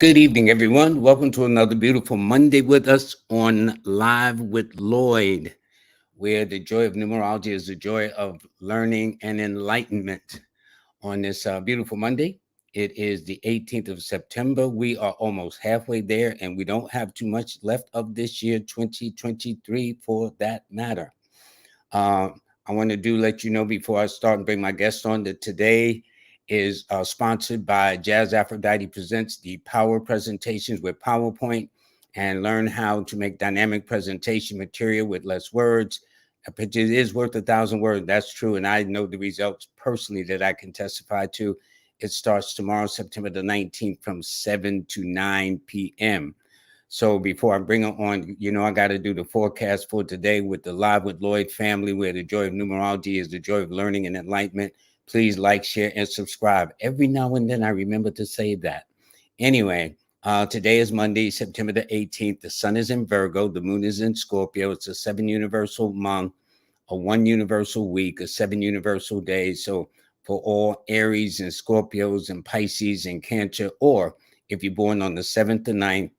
Good evening, everyone. Welcome to another beautiful Monday with us on Live with Lloyd, where the joy of numerology is the joy of learning and enlightenment. On this beautiful Monday, it is the 18th of September. We are almost halfway there, and we don't have too much left of this year, 2023, for that matter. Uh, I want to let you know before I start and bring my guest on that today is sponsored by Jazz Aphrodite Presents the Power Presentations with PowerPoint and learn how to make dynamic presentation material with less words. A picture is worth 1,000 words. That's true. And I know the results personally that I can testify to. It starts tomorrow, September the 19th from 7 to 9 p.m. So before I bring her on, I got to do the forecast for today with the Live with Lloyd family, where the joy of numerology is the joy of learning and enlightenment. Please like, share, and subscribe. Every now and then I remember to say that. Anyway, today is Monday, September the 18th. The sun is in Virgo. The moon is in Scorpio. It's a 7 universal month, a 1 universal week, a 7 universal days. So for all Aries and Scorpios and Pisces and Cancer, or if you're born on the 7th to 9th,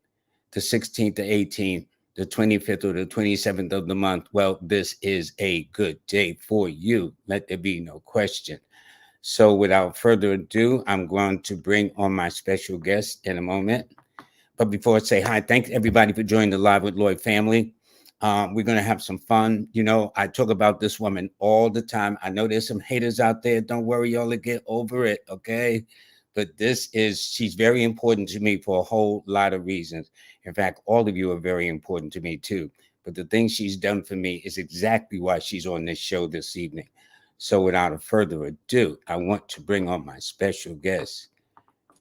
the 16th to 18th, the 25th or the 27th of the month, well, this is a good day for you. Let there be no question. So without further ado, I'm going to bring on my special guest in a moment. But before I say hi, thanks everybody for joining the Live with Lloyd family. We're going to have some fun. I talk about this woman all the time. I know there's some haters out there. Don't worry, y'all, to get over it, okay? But she's very important to me for a whole lot of reasons. In fact, all of you are very important to me too. But the thing she's done for me is exactly why she's on this show this evening. So without further ado, I want to bring on my special guest,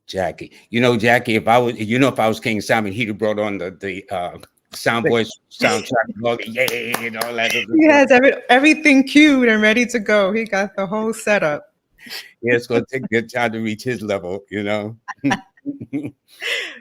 Jacquii. Jacquii, if I was King Simon, he'd have brought on the sound voice soundtrack, yay, and all that. He has everything queued and ready to go. He got the whole setup. Yeah, it's going to take good time to reach his level,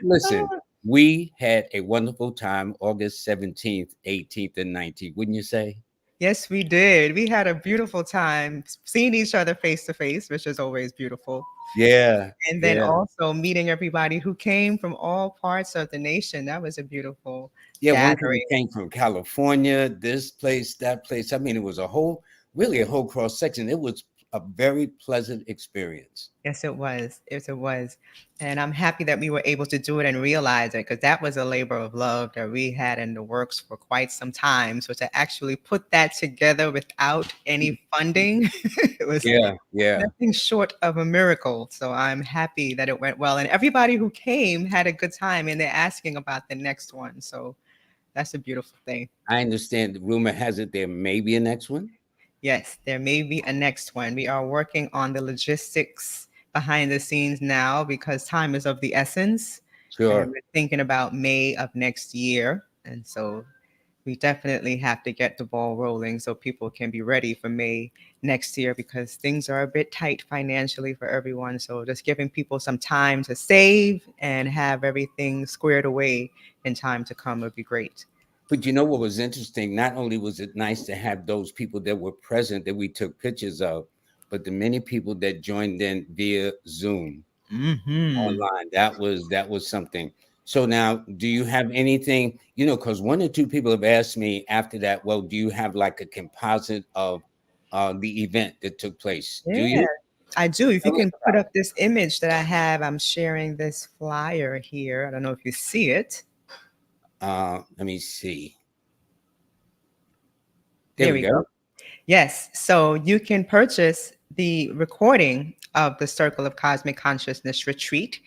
Listen, we had a wonderful time August 17th, 18th, and 19th, wouldn't you say? Yes, we did. We had a beautiful time seeing each other face to face, which is always beautiful. Yeah, And then yeah. also meeting everybody who came from all parts of the nation. That was a beautiful Yeah, one people gathering. came from California, this place, that place. I mean, it was really a whole cross section. It was a very pleasant experience. Yes, it was. Yes, it was. And I'm happy that we were able to do it and realize it because that was a labor of love that we had in the works for quite some time. So to actually put that together without any funding, it was Yeah. nothing short of a miracle. So I'm happy that it went well. And everybody who came had a good time and they're asking about the next one. So that's a beautiful thing. I understand the rumor has it there may be a next one. Yes, there may be a next one. We are working on the logistics behind the scenes now because time is of the essence. And Sure. we're thinking about May of next year. And so we definitely have to get the ball rolling so people can be ready for May next year because things are a bit tight financially for everyone. So just giving people some time to save and have everything squared away in time to come would be great. But you know what was interesting? Not only was it nice to have those people that were present that we took pictures of, but the many people that joined in via Zoom Hmm. online. That was something. So now, do you have anything? Because one or two people have asked me after that. Well, do you have like a composite of the event that took place? Do Yeah, you? I do. If you Tell us can put about up this image that I have, I'm sharing this flyer here. I don't know if you see it. it. Let me see. There There we we go. go. Yes. So you can purchase the recording of the Circle of Cosmic Consciousness retreat.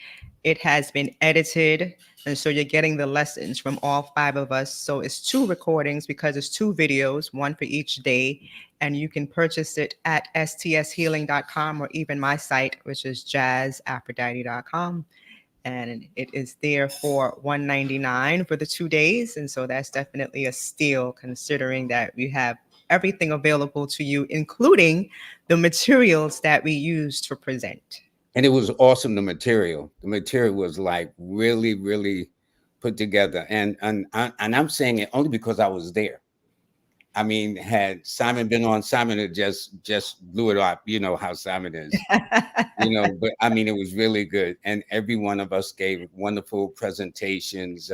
It has been edited. And so you're getting the lessons from all five of us. So it's two recordings because it's two videos, one for each day. And you can purchase it at stshealing.com or even my site, which is jazzaphrodite.com. And it is there for $199 for the 2 days. And so that's definitely a steal considering that we have everything available to you, including the materials that we use to present. And it was awesome. The material was like really, really put together. And I'm saying it only because I was there. I mean, had Simon been on, Simon had just blew it up. You know how Simon is. But I mean, it was really good, and every one of us gave wonderful presentations.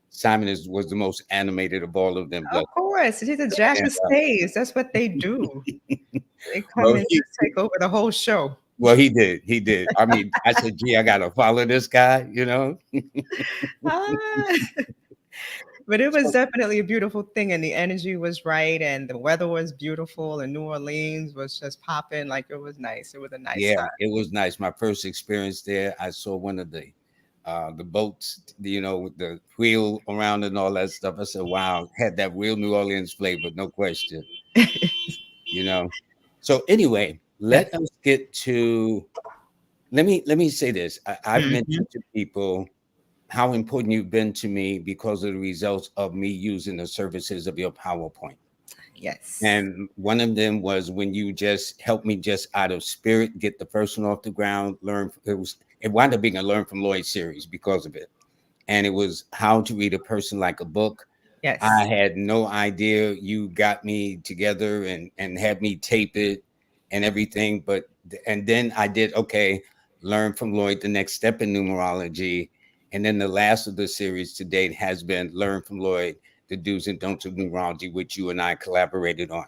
Simon was the most animated of all of them. Of Bless. course, he's a jack And, of spades. That's what they do. They come well, and just take over the whole show. he did. I mean, I said, "Gee, I gotta follow this guy." Ah, but it was So, definitely a beautiful thing, and the energy was right, and the weather was beautiful, and New Orleans was just popping. Like it was nice. It was a nice yeah, time. it was nice. My first experience there, I saw one of the boats, with the wheel around and all that stuff. I said, "Wow," had that real New Orleans flavor, no question. You know. So anyway, Yes. let us get to. Let me say this. I've Mhm. mentioned to people how important you've been to me because of the results of me using the services of your PowerPoint. Yes. And one of them was when you just helped me just out of spirit get the first one off the ground. It wound up being a Learn from Lloyd series because of it, and it was how to read a person like a book. I Yes. had no idea you got me together and had me tape it and everything. And then I did, okay, Learn from Lloyd, the next step in numerology. And then the last of the series to date has been Learn from Lloyd, the do's and don'ts of numerology, which you and I collaborated on.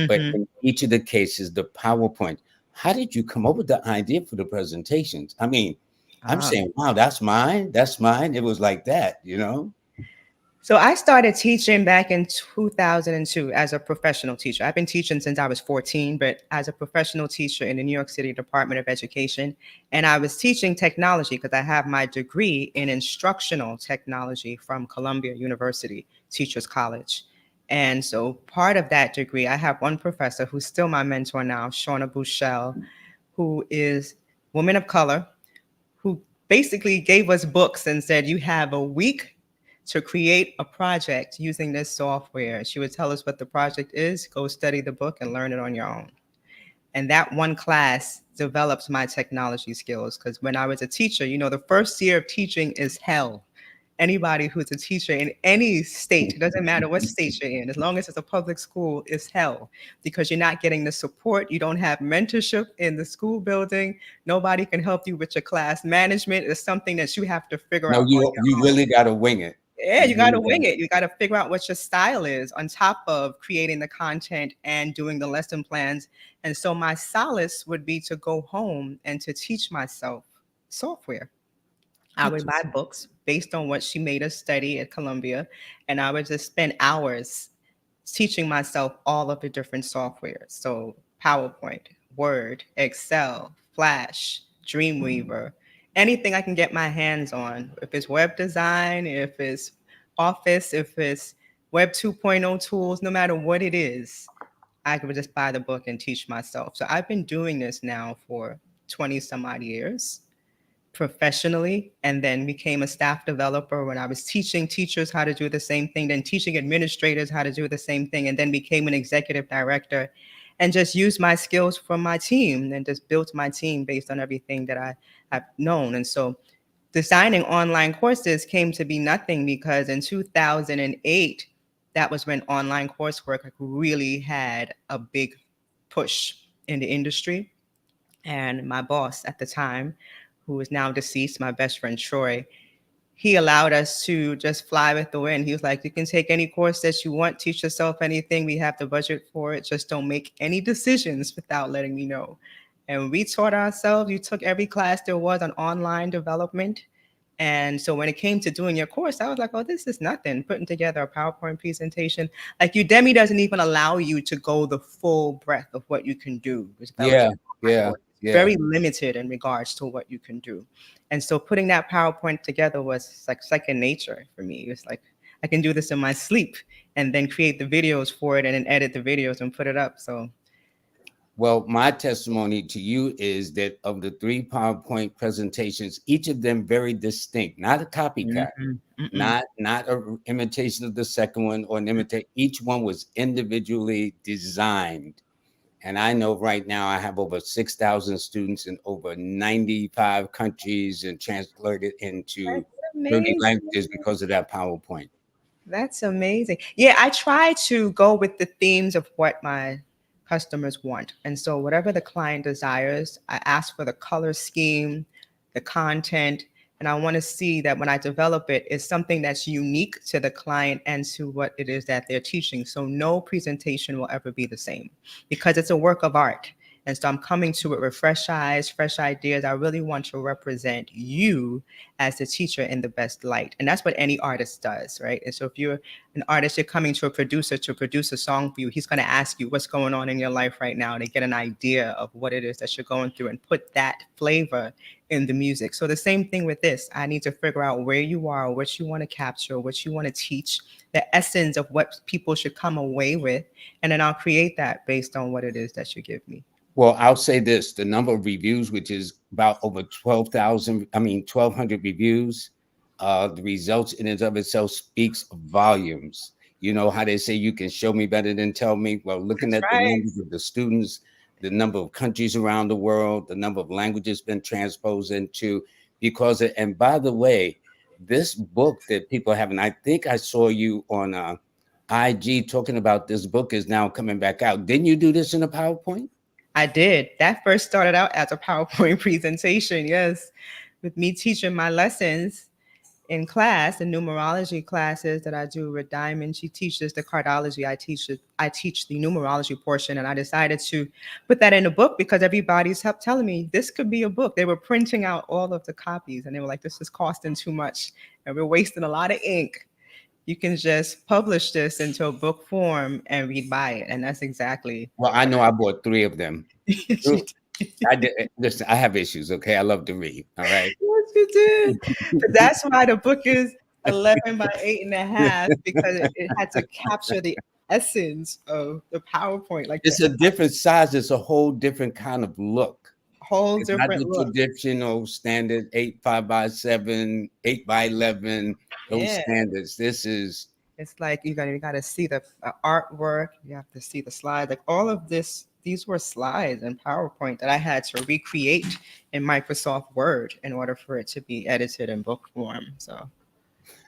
But Hmm. in each of the cases, the PowerPoint, how did you come up with the idea for the presentations? I mean, I'm Ah. saying, wow, that's mine. That's mine. It was like that. So I started teaching back in 2002 as a professional teacher. I've been teaching since I was 14, but as a professional teacher in the New York City Department of Education. And I was teaching technology because I have my degree in instructional technology from Columbia University Teachers College. And so part of that degree, I have one professor who's still my mentor now, Shauna Bouchel, who is woman of color, who basically gave us books and said, "You have a week to create a project using this software." She would tell us what the project is, go study the book, and learn it on your own. And that one class develops my technology skills because when I was a teacher, the first year of teaching is hell. Anybody who's a teacher in any state, it doesn't matter what state you're in, as long as it's a public school, is hell because you're not getting the support. You don't have mentorship in the school building. Nobody can help you with your class management. It's something that you have to figure No, out on you your own. really got to wing it. Yeah, You you got really to got wing it. You got to figure out what your style is on top of creating the content and doing the lesson plans. And so my solace would be to go home and to teach myself software. I would buy interesting. books based on what she made us study at Columbia, and I would just spend hours teaching myself all of the different softwares. So PowerPoint, Word, Excel, Flash, Dreamweaver, anything I can get my hands on. If it's web design, if it's Office, if it's Web 2.0 tools, no matter what it is, I could just buy the book and teach myself. So I've been doing this now for 20 some odd years professionally, and then became a staff developer when I was teaching teachers how to do the same thing, then teaching administrators how to do the same thing, and then became an executive director and just used my skills from my team and just built my team based on everything that I've known. And so designing online courses came to be nothing because in 2008, that was when online coursework really had a big push in the industry. And my boss at the time, who is now deceased, my best friend Troy, he allowed us to just fly with the wind. He was like, "You can take any course that you want, teach yourself anything. We have the budget for it. Just don't make any decisions without letting me know." And we taught ourselves. You took every class there was on online development. And so when it came to doing your course, I was like, "Oh, this is nothing." Putting together a PowerPoint presentation. Like Udemy doesn't even allow you to go the full breadth of what you can do with developing Yeah, an online yeah, course. It's yeah. very limited in regards to what you can do. And so putting that PowerPoint together was like second nature for me. It was like I can do this in my sleep and then create the videos for it and then edit the videos and put it up. So Well, my testimony to you is that of the three PowerPoint presentations, each of them very distinct, not a copycat, mhm, mm-mm. not a imitation of the second one or an imitate. Each one was individually designed. And I know right now I have over 6,000 students in over 95 countries and translated into That's 30 amazing. languages because of that PowerPoint. That's amazing. Yeah, I try to go with the themes of what my customers want. And so, whatever the client desires, I ask for the color scheme, the content, and I want to see that when I develop it, it's something that's unique to the client and to what it is that they're teaching. So, no presentation will ever be the same because it's a work of art. And so I'm coming to it with fresh eyes, fresh ideas. I really want to represent you as the teacher in the best light. And that's what any artist does, right? And so if you're an artist, you're coming to a producer to produce a song for you, he's going to ask you what's going on in your life right now to get an idea of what it is that you're going through and put that flavor in the music. So the same thing with this. I need to figure out where you are, what you want to capture, what you want to teach, the essence of what people should come away with, and then I'll create that based on what it is that you give me. Well, I'll say this, the number of reviews, which is about over 12,000, 1,200 reviews, the results in and of itself speaks volumes. You know how they say you can show me better than tell me? Well, looking That's at the right. numbers of the students, the number of countries around the world, the number of languages been transposed into, because, and by the way, this book that people have, and I think I saw you on IG talking about this book is now coming back out. Didn't you do this in a PowerPoint? I did. That first started out as a PowerPoint presentation, yes, with me teaching my lessons in class, the numerology classes that I do with Diamond. She teaches the cardology. I teach the numerology portion, and I decided to put that in a book because everybody's kept telling me this could be a book. They were printing out all of the copies, and they were like, "This is costing too much, and we're wasting a lot of ink. You can just publish this into a book form and read by it." And that's exactly Well, I what know I bought 3 of them. yes, you True. did. I did listen, I have issues, okay? I love to read, all right? Yes, you did. But that's why the book is 11 by 8.5 because it had to capture the essence of the PowerPoint, like the It's a different size, it's a whole different kind of look. whole It's not different the look. traditional standard 8 5 by 7, 8 by 11, those Yeah. standards. This is It's like you gotta see the artwork. You have to see the slides. Like all of this, these were slides in PowerPoint that I had to recreate in Microsoft Word in order for it to be edited in book form. So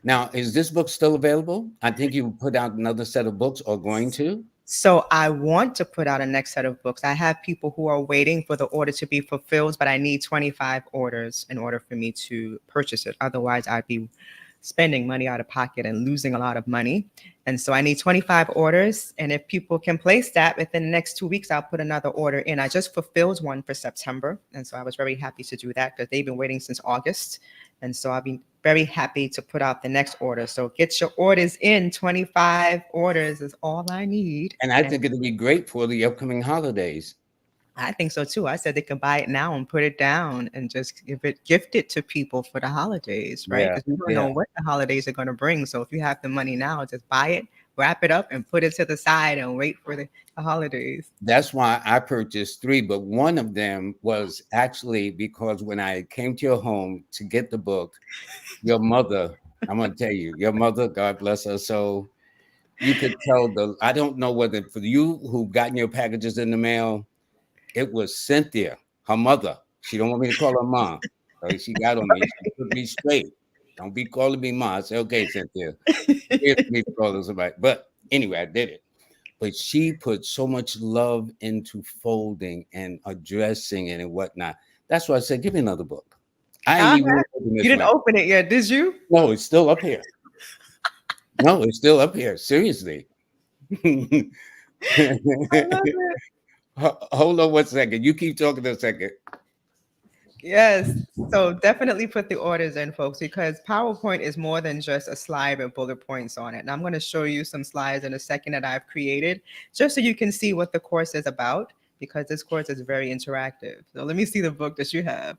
now, is this book still available? I think you put out another set of books or going to? So I want to put out a next set of books. I have people who are waiting for the order to be fulfilled, but I need 25 orders in order for me to purchase it. Otherwise, I'd be spending money out of pocket and losing a lot of money. And so I need 25 orders. And if people can place that within the next 2 weeks, I'll put another order in. I just fulfilled one for September. And so I was very happy to do that because they've been waiting since August. And so I'll be very happy to put out the next order. So get your orders in. 25 orders is all I need. And I And think it'll be great for the upcoming holidays. I think so too. I said they can buy it now and put it down and just gift it to people for the holidays, right? Yeah, Because we don't yeah. know what the holidays are going to bring. So if you have the money now, just buy it, wrap it up, and put it to the side and wait for the holidays. That's why I purchased 3, but one of them was actually because when I came to your home to get the book, your mother, I'm gonna tell you, your mother, God bless her soul, you could tell I don't know whether for you who gotten your packages in the mail, it was Cynthia, her mother. She don't want me to call her mom. So she got on me. She put me straight. Don't be calling me mom. I said, okay, Cynthia. Here's me calling somebody. But anyway, I did it. But she put so much love into folding and addressing it and whatnot. That's why I said, give me another book. I ain't Uh-huh. even open You this didn't one. open it yet, did you? No, it's still up here. No, it's still up here. Seriously. I love it. Hold on one second. You keep talking a second. Yes. So definitely put the orders in, folks, because PowerPoint is more than just a slide with bullet points on it. And I'm going to show you some slides in a second that I've created just so you can see what the course is about, because this course is very interactive. So let me see the book that you have.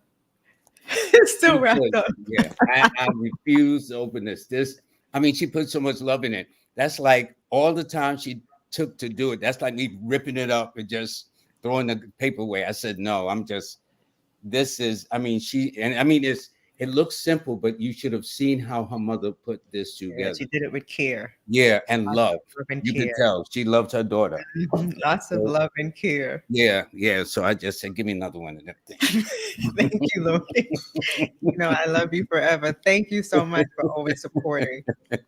It's still She put, wrapped up. yeah, I refuse to open this. I mean, she put so much love in it. That's like all the time she took to do it. That's like me ripping it up and just throwing the paper away. I said, no, this is, I mean, it looks simple, but you should have seen how her mother put this Yeah, together. she did it with care. Yeah, and Lots love. of love and You could care. tell she loved her daughter. Mhm. Lots of So, love and care. yeah, yeah. So I just said, give me another one of them Thank you, Loki. You know, I love you forever. Thank you so much for always supporting. things.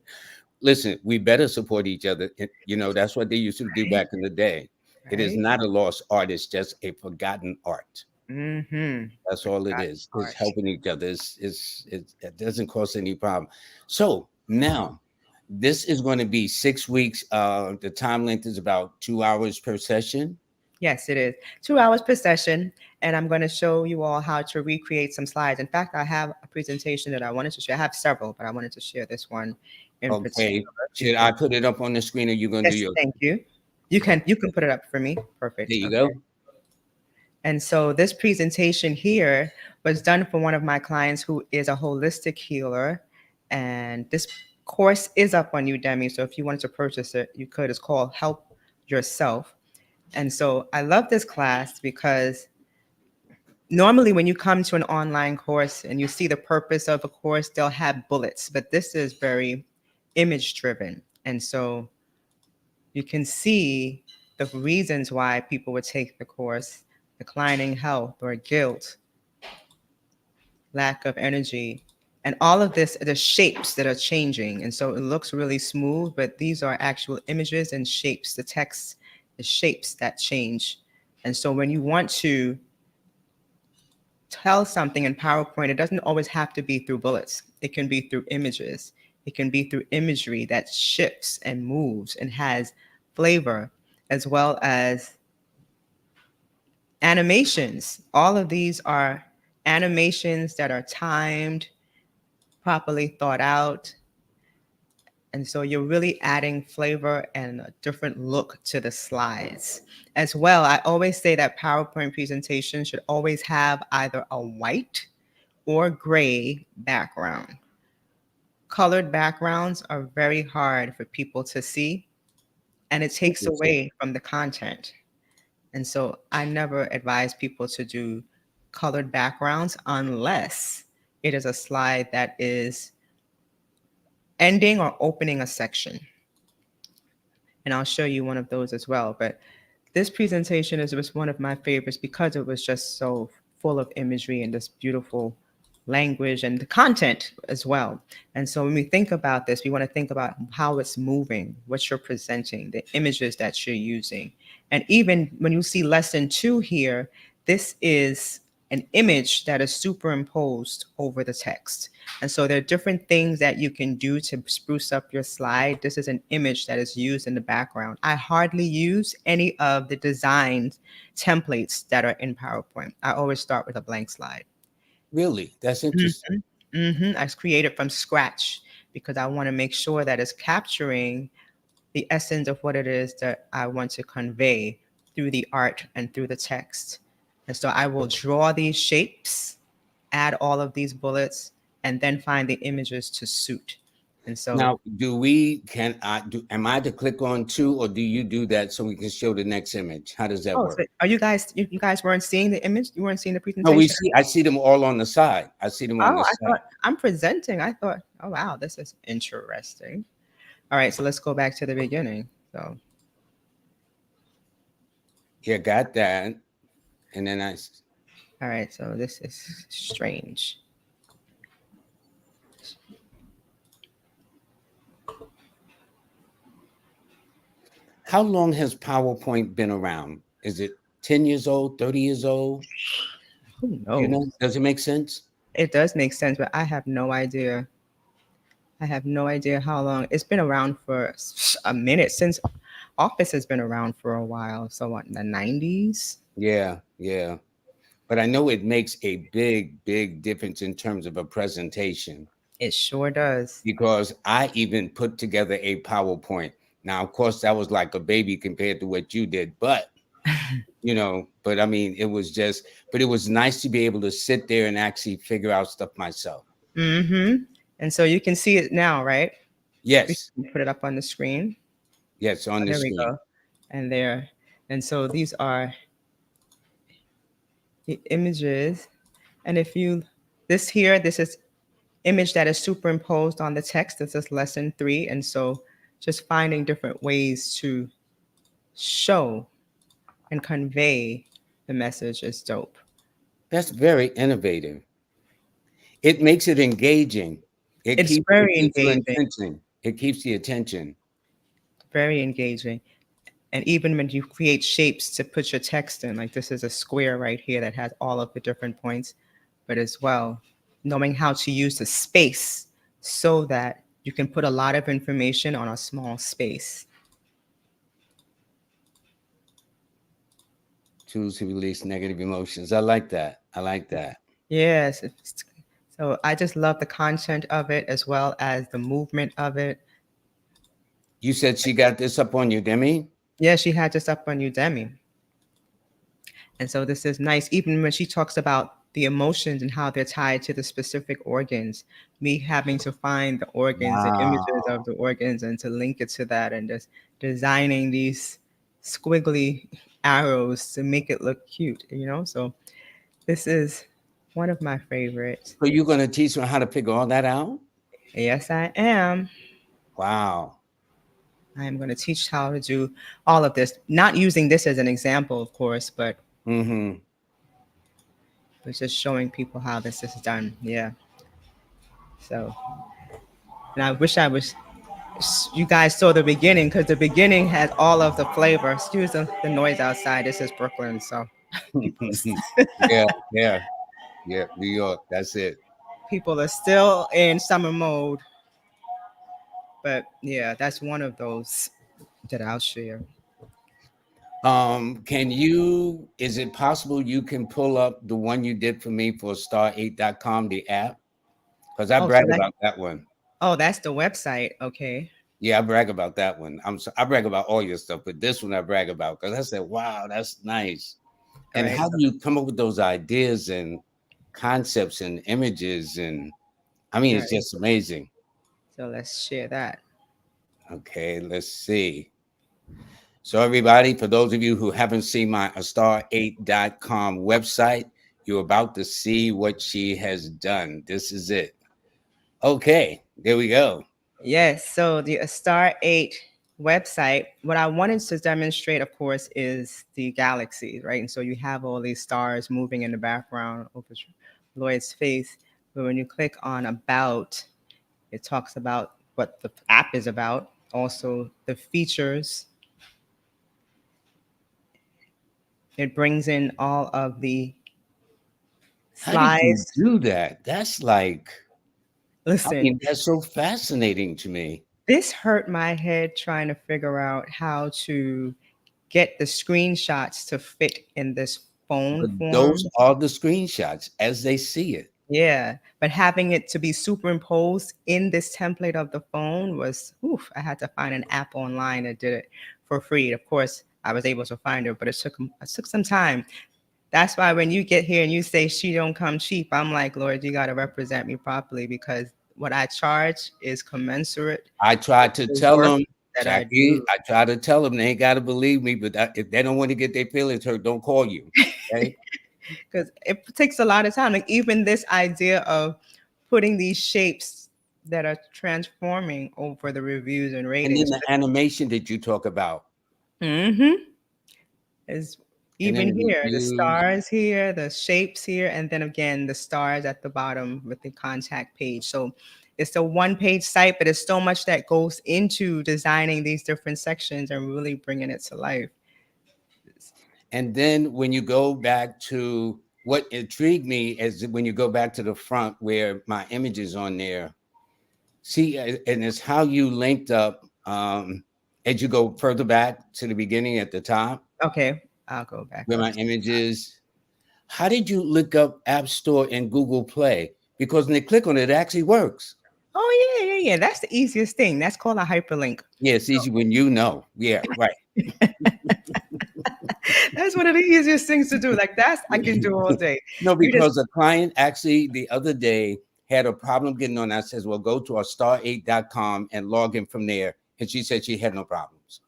listen, we better support each other. That's what they used to do Right. back in the day. It is Right. not a lost art, it's just a forgotten art. Mm-hmm. That's all it Forgotten is. It's art. helping each other. It doesn't cause any problem. So now this is going to be 6 weeks. The time length is about 2 hours per session. Yes, it is. 2 hours per session. And I'm going to show you all how to recreate some slides. In fact, I have a presentation that I wanted to share. I have several, but I wanted to share this one in particular. Okay. Should I Because put it up on the screen or you going to do yes, your thank you. oh, You can put it up for me. there Perfect. you Okay. go. And so this presentation here was done for one of my clients who is a holistic healer. And this course is up on Udemy. So if you wanted to purchase it, you could. It's called Help Yourself. And so I love this class because normally when you come to an online course and you see the purpose of a course, they'll have bullets, but this is very image driven. And so you can see the reasons why people would take the course: declining health or guilt, lack of energy, and all of this, the shapes that are changing. And so it looks really smooth, but these are actual images and shapes, the text, the shapes that change. And so when you want to tell something in PowerPoint, it doesn't always have to be through bullets. It can be through images. It can be through imagery that shifts and moves and has flavor, as well as animations. All of these are animations that are timed, properly thought out. And so you're really adding flavor and a different look to the slides. As well, I always say that PowerPoint presentations should always have either a white or gray background. Colored backgrounds are very hard for people to see, and it takes Interesting. away from the content. And so I never advise people to do colored backgrounds unless it is a slide that is ending or opening a section. And I'll show you one of those as well. But this presentation is was one of my favorites because it was just so full of imagery and this beautiful language and the content as well. And so when we think about this, we want to think about how it's moving, what you're presenting, the images that you're using. And even when you see lesson 2 here, this is an image that is superimposed over the text. And so there are different things that you can do to spruce up your slide. This is an image that is used in the background. I hardly use any of the designs templates that are in PowerPoint. I always start with a blank slide. Really? That's interesting. I created from scratch because I want to make sure that it's capturing the essence of what it is that I want to convey through the art and through the text. And so I will draw these shapes, add all of these bullets, and then find the images to suit. And so, Now, am I to click on two or do you do that so we can show the next image? How does that oh, work? so are you guys weren't seeing the image? You weren't seeing the No, presentation? I see them all on the side. I see them on Oh, the I side. thought I'm presenting. I thought, oh wow, this is interesting. All right, so let's go back to the beginning. So, Yeah, got that. And then all right, so this is strange. how long has PowerPoint been around? Is it 10 years old, 30 years old? Who Do you know? knows? Does it make sense? It does make sense, but I have no idea. I have no idea how long. It's been around for a minute since Office has been around for a while. So what, in the 90s? Yeah, yeah. But I know it makes a big, big difference in terms of a presentation It sure does. because I even put together a PowerPoint. Now, of course, that was like a baby compared to what you did, but but I mean, but it was nice to be able to sit there and actually figure out stuff myself. Mm-hmm. And so you can see it now, right? We Yes, can put it up on the screen. yes, Oh, on the there we screen. go. And there. And so these are the images. And if you, this here, this is image that is superimposed on the text. This is lesson 3. And so just finding different ways to show and convey the message is dope. That's very innovative. It makes it engaging. It's It very keeps your engaging. attention. It keeps the attention. Very engaging. And even when you create shapes to put your text in, like this is a square right here that has all of the different points, but as well, knowing how to use the space so that you can put a lot of information on a small space. Choose to release negative emotions. I like that. I like that. Yes. So I just love the content of it as well as the movement of it. You said she got this up on Udemy? Yeah, she had this up on Udemy. And so this is nice, even when she talks about the emotions and how they're tied to the specific organs, me having to find the organs and images Wow. of the organs and to link it to that and just designing these squiggly arrows to make it look cute, you know? So this is one of my favorites. So you're going to teach her how to figure all that out? Yes, I am. Wow. I am going to teach how to do all of this, not using this as an example, of course, Mm-hmm. but just showing people how this is done. Yeah. So, and I wish you guys saw the beginning because the beginning has all of the flavor. Excuse the noise outside. This is Brooklyn, so people Yeah, yeah, yeah. New York. That's it. people are still in summer mode. But yeah, that's one of those that I'll share. Can you, is it possible you can pull up the one you did for me for star8.com, the app? Because I Oh, so brag that about that one. that's the website. Okay. Yeah, I brag about that one. I brag about all your stuff, but this one I brag about because I said, wow, that's nice. All And right. how do you come up with those ideas and concepts and images? And I mean, All it's right. just amazing. So let's share that. Okay, let's see. So, everybody, for those of you who haven't seen my star8.com website, you're about to see what she has done. This is it. Okay, there we go. Yes. So the Star 8 website, what I wanted to demonstrate, of course, is the galaxies, right? And so you have all these stars moving in the background over Lloyd's face. But when you click on About, it talks about what the app is about, also the features. It brings in all of the How did you slides. do that? That's like, I Listen, mean, that's so fascinating to me. this hurt my head trying to figure out how to get the screenshots to fit in this phone But those form. are the screenshots as they see it. Yeah, but having it to be superimposed in this template of the phone was, oof, I had to find an app online that did it for free. Of course, I was able to find it, but it took some time. That's why when you get here and you say she don't come cheap, I'm like, Lord, you got to represent me properly because what I charge is commensurate I with tried to the tell work them, that I Jacquie, do. I try to tell them they ain't got to believe me, but if they don't want to get their feelings hurt, don't call you. Okay. Because it takes a lot of time. Like even this idea of putting these shapes that are transforming over the reviews and And then ratings. the animation that you talk about, Mm-hmm. Is and then even the here, the reviews. stars here, the shapes here, and then again the stars at the bottom with the contact page. So it's a one-page site, but there's so much that goes into designing these different sections and really bringing it to life. And then when you go back to what intrigued me is when you go back to the front where my image is on there. See, and it's how you linked up as you go further back to the beginning at the top Okay, I'll go back where up. my image is. How did you look up App Store and Google Play? Because when they click on it, it actually works. Oh yeah. That's the easiest thing. That's called a hyperlink. Yeah, it's easy when you know. Yeah, right. That's one of the easiest things to do. Like that's I can do all day. No, You just because a client actually the other day had a problem getting on. I says, well, go to our star8.com and log in from there. And she said she had no problems.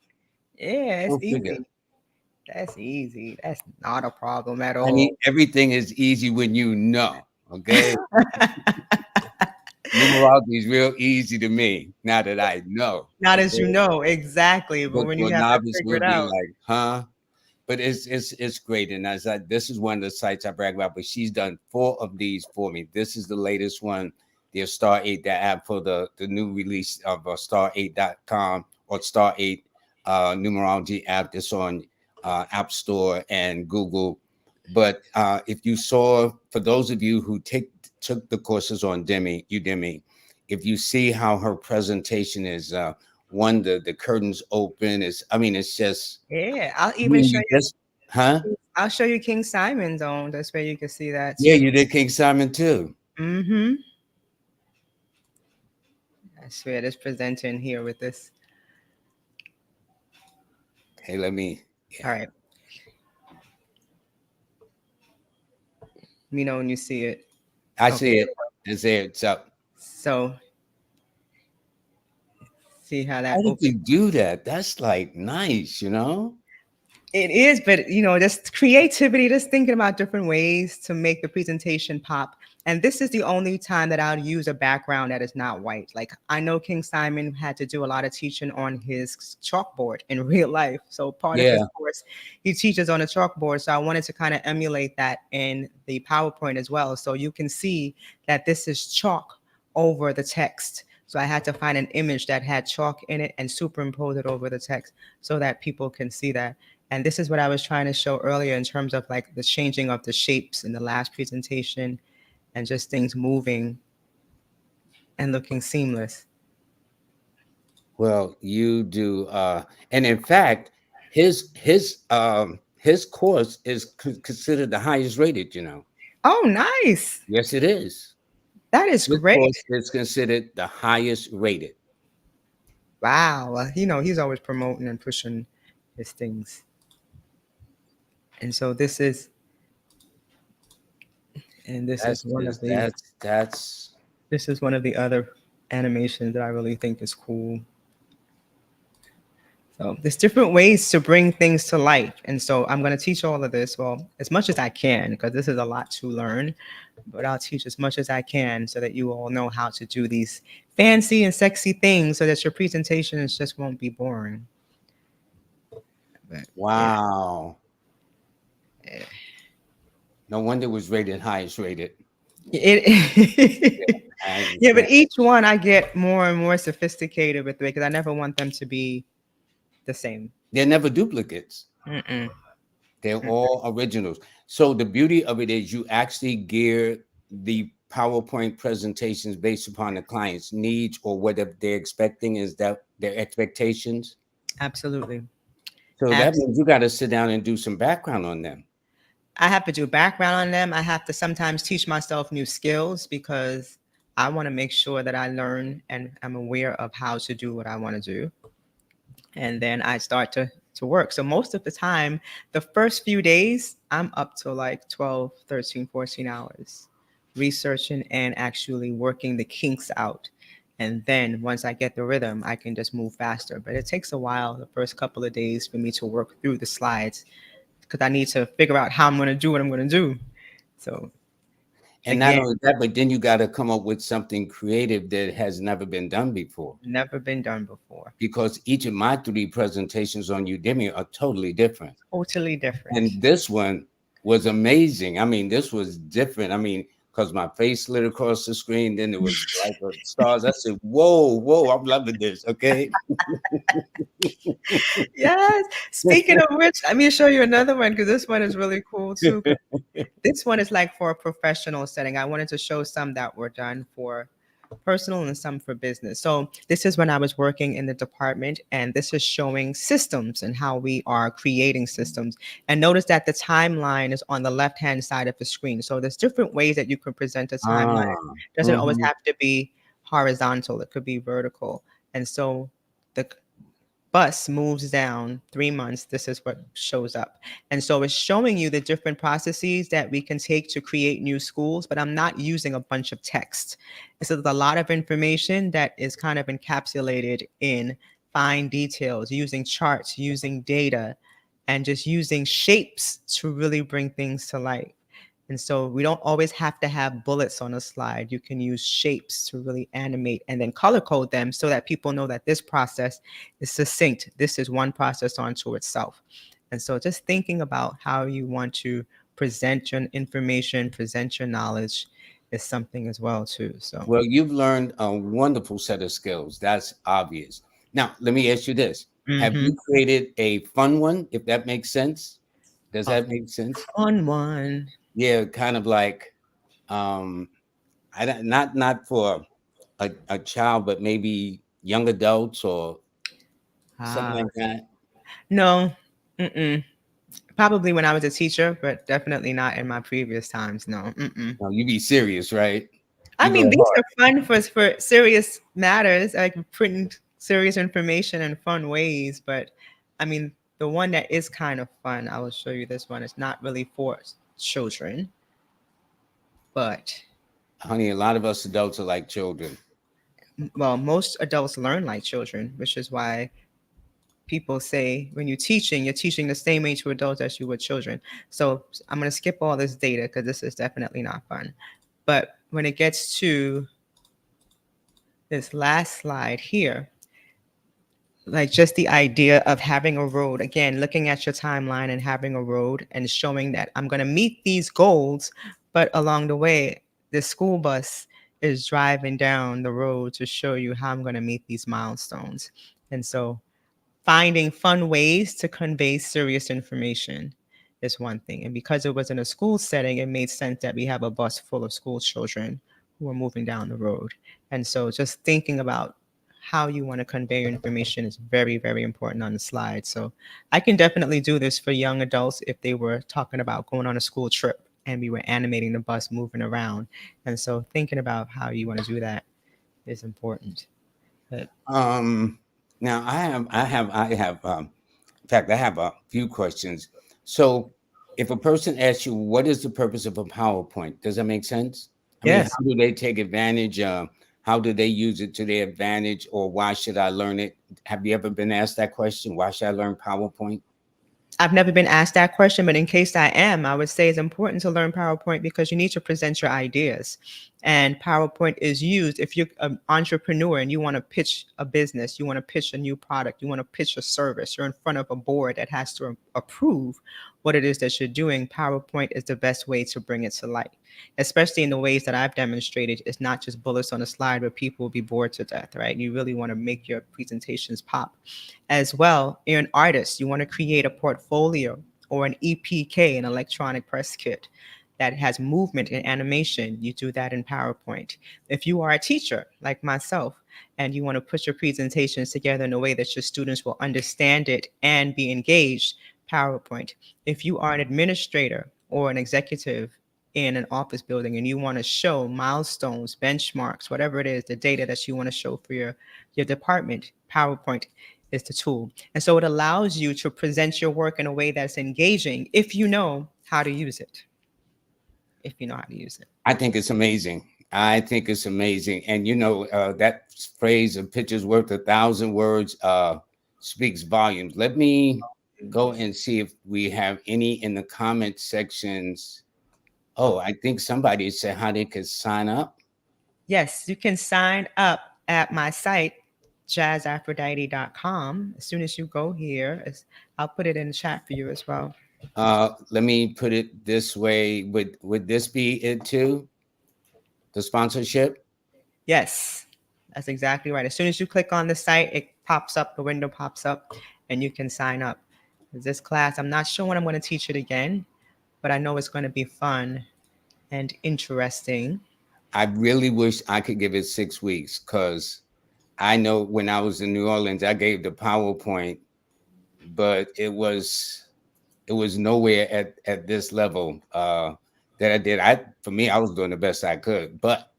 yeah, it's Go figure. easy. That's easy. That's not a problem at I mean, all. everything is easy when you know. Okay. Numerology is real easy to me now that I know. Not as you Okay. know exactly, but But when to you a have to novice figure will it be out. like, huh? But it's great. And as I this is one of the sites I brag about, but she's done 4 of these for me. This is the latest one, there's Star 8, the app for the new release of star8.com or Star 8 numerology app that's on App Store and Google. But if you saw, for those of you who took the courses on Udemy, if you see how her presentation is, one, the curtains open, is, I mean, it's just, Yeah, I'll I even mean, show you just, huh? you. I'll show you King Simon's own. That's where you can see that Yeah, too. you did King Simon too. Mm-hmm. I swear, this presenting here with this. Hey, let me, All yeah, right, let me know when you see it. I Okay, see it. It's there. It's up. so see how that How did opens. you do that? That's like nice, you know? It is, but just creativity, just thinking about different ways to make the presentation pop. And this is the only time that I'll use a background that is not white. Like I know King Simon had to do a lot of teaching on his chalkboard in real life. So part of his Yeah. course, he teaches on a chalkboard. So I wanted to kind of emulate that in the PowerPoint as well. So you can see that this is chalk over the text. So I had to find an image that had chalk in it and superimpose it over the text so that people can see that. And this is what I was trying to show earlier in terms of like the changing of the shapes in the last presentation and just things moving and looking seamless. Well, you do, and in fact, his course is considered the highest rated, you know. Oh, nice. Yes, it is. That is His great. course is considered the highest rated. Wow. Well, he's always promoting and pushing his things. And so this is That's one of just the that's this is one of the other animations that I really think is cool. So there's different ways to bring things to life. And so I'm going to teach all of this, well, as much as I can, because this is a lot to learn, but I'll teach as much as I can so that you all know how to do these fancy and sexy things so that your presentations just won't be boring. But yeah, wow. No wonder it was rated highest rated. it, I yeah, understand. but each one I get more and more sophisticated with it because I never want them to be the same. They're never duplicates. Mm-mm. They're all originals. So the beauty of it is you actually gear the PowerPoint presentations based upon the client's needs or whatever they're expecting is that their expectations. Absolutely. So that Absolutely. means you got to sit down and do some background on them. I have to do background on them. I have to sometimes teach myself new skills because I want to make sure that I learn and I'm aware of how to do what I want to do. And then I start to work. So most of the time, the first few days, I'm up to like 12, 13, 14 hours researching and actually working the kinks out. And then once I get the rhythm, I can just move faster. But it takes a while, the first couple of days, for me to work through the slides because I need to figure out how I'm going to do what I'm going to do. So And not again, only that, but then you got to come up with something creative that has never been done before. never been done before. Because each of my three presentations on Udemy are totally different. Totally different. And this one was amazing. I mean, this was different. I mean, because my face slid across the screen, then it was like stars. I said, "Whoa, whoa! I'm loving this." Okay. Yes. Speaking of which, let me show you another one because this one is really cool too. 'Cause this one is like for a professional setting. I wanted to show some that were done for personal and some for business. So this is when I was working in the department, and this is showing systems and how we are creating systems. And notice that the timeline is on the left-hand side of the screen. So there's different ways that you can present a timeline. Ah, It doesn't always mhm. have to be horizontal. It could be vertical. And so the bus moves down 3 months, this is what shows up. And so it's showing you the different processes that we can take to create new schools, but I'm not using a bunch of text. So there's a lot of information that is kind of encapsulated in fine details, using charts, using data, and just using shapes to really bring things to life. And so we don't always have to have bullets on a slide. You can use shapes to really animate and then color code them so that people know that this process is succinct. This is one process onto itself. And so just thinking about how you want to present your information, present your knowledge, is something as well too. So, Well, you've learned a wonderful set of skills. That's obvious. Now, let me ask you this. Have hmm you created a fun one, if that makes sense? Does a that make sense? fun one. Yeah, kind of like um not for a child, but maybe young adults or something Ah, like that. no, mm-mm. Probably when I was a teacher, but definitely not in my previous times. No, mm-mm. No, you be serious, right? I You go mean, these hard. are fun for serious matters, like putting serious information in fun ways. But I mean, the one that is kind of fun, I will show you this one. It's not really for children, but Honey, a lot of us adults are like children. well, most adults learn like children, which is why people say when you're teaching the same age to adults as you would children. So I'm going to skip all this data because this is definitely not fun. But when it gets to this last slide here, like just the idea of having a road, again, looking at your timeline and having a road and showing that I'm going to meet these goals, but along the way, the school bus is driving down the road to show you how I'm going to meet these milestones. And so finding fun ways to convey serious information is one thing. And because it was in a school setting, it made sense that we have a bus full of school children who are moving down the road. And so just thinking about how you want to convey your information is very, very important on the slide. So I can definitely do this for young adults if they were talking about going on a school trip and we were animating the bus moving around. And so thinking about how you want to do that is important. But Um, Now in fact, I have a few questions. So, if a person asks you, what is the purpose of a PowerPoint? Does that make sense? I mean, yes, how do they take advantage? How do they use it to their advantage, or why should I learn it? Have you ever been asked that question? Why should I learn PowerPoint? I've never been asked that question, but in case I am, I would say it's important to learn PowerPoint because you need to present your ideas. And PowerPoint is used if you're an entrepreneur and you want to pitch a business, you want to pitch a new product, you want to pitch a service, you're in front of a board that has to approve what it is that you're doing. PowerPoint is the best way to bring it to light, especially in the ways that I've demonstrated. It's not just bullets on a slide where people will be bored to death, right? You really want to make your presentations pop. As well, you're an artist, you want to create a portfolio or an EPK, an electronic press kit that has movement and animation, you do that in PowerPoint. If you are a teacher like myself and you want to put your presentations together in a way that your students will understand it and be engaged, PowerPoint. If you are an administrator or an executive in an office building and you want to show milestones, benchmarks, whatever it is, the data that you want to show for your department, PowerPoint is the tool. And so it allows you to present your work in a way that's engaging if you know how to use it. If you know how to use it. I think it's amazing. I think it's amazing. And that phrase, "a picture's worth a thousand words," speaks volumes. Let me go and see if we have any in the comment sections. Oh, I think somebody said how they could sign up. Yes, you can sign up at my site, jazzaphrodite.com. As soon as you go here, I'll put it in the chat for you as well. Let me put it this way. Would this be it too? The sponsorship? Yes, that's exactly right. As soon as you click on the site, it pops up, the window pops up, and you can sign up. This class, I'm not sure when I'm going to teach it again, but I know it's going to be fun and interesting. I really wish I could give it 6 weeks because I know when I was in New Orleans, I gave the PowerPoint, but it was nowhere at this level that I did. For me, I was doing the best I could, but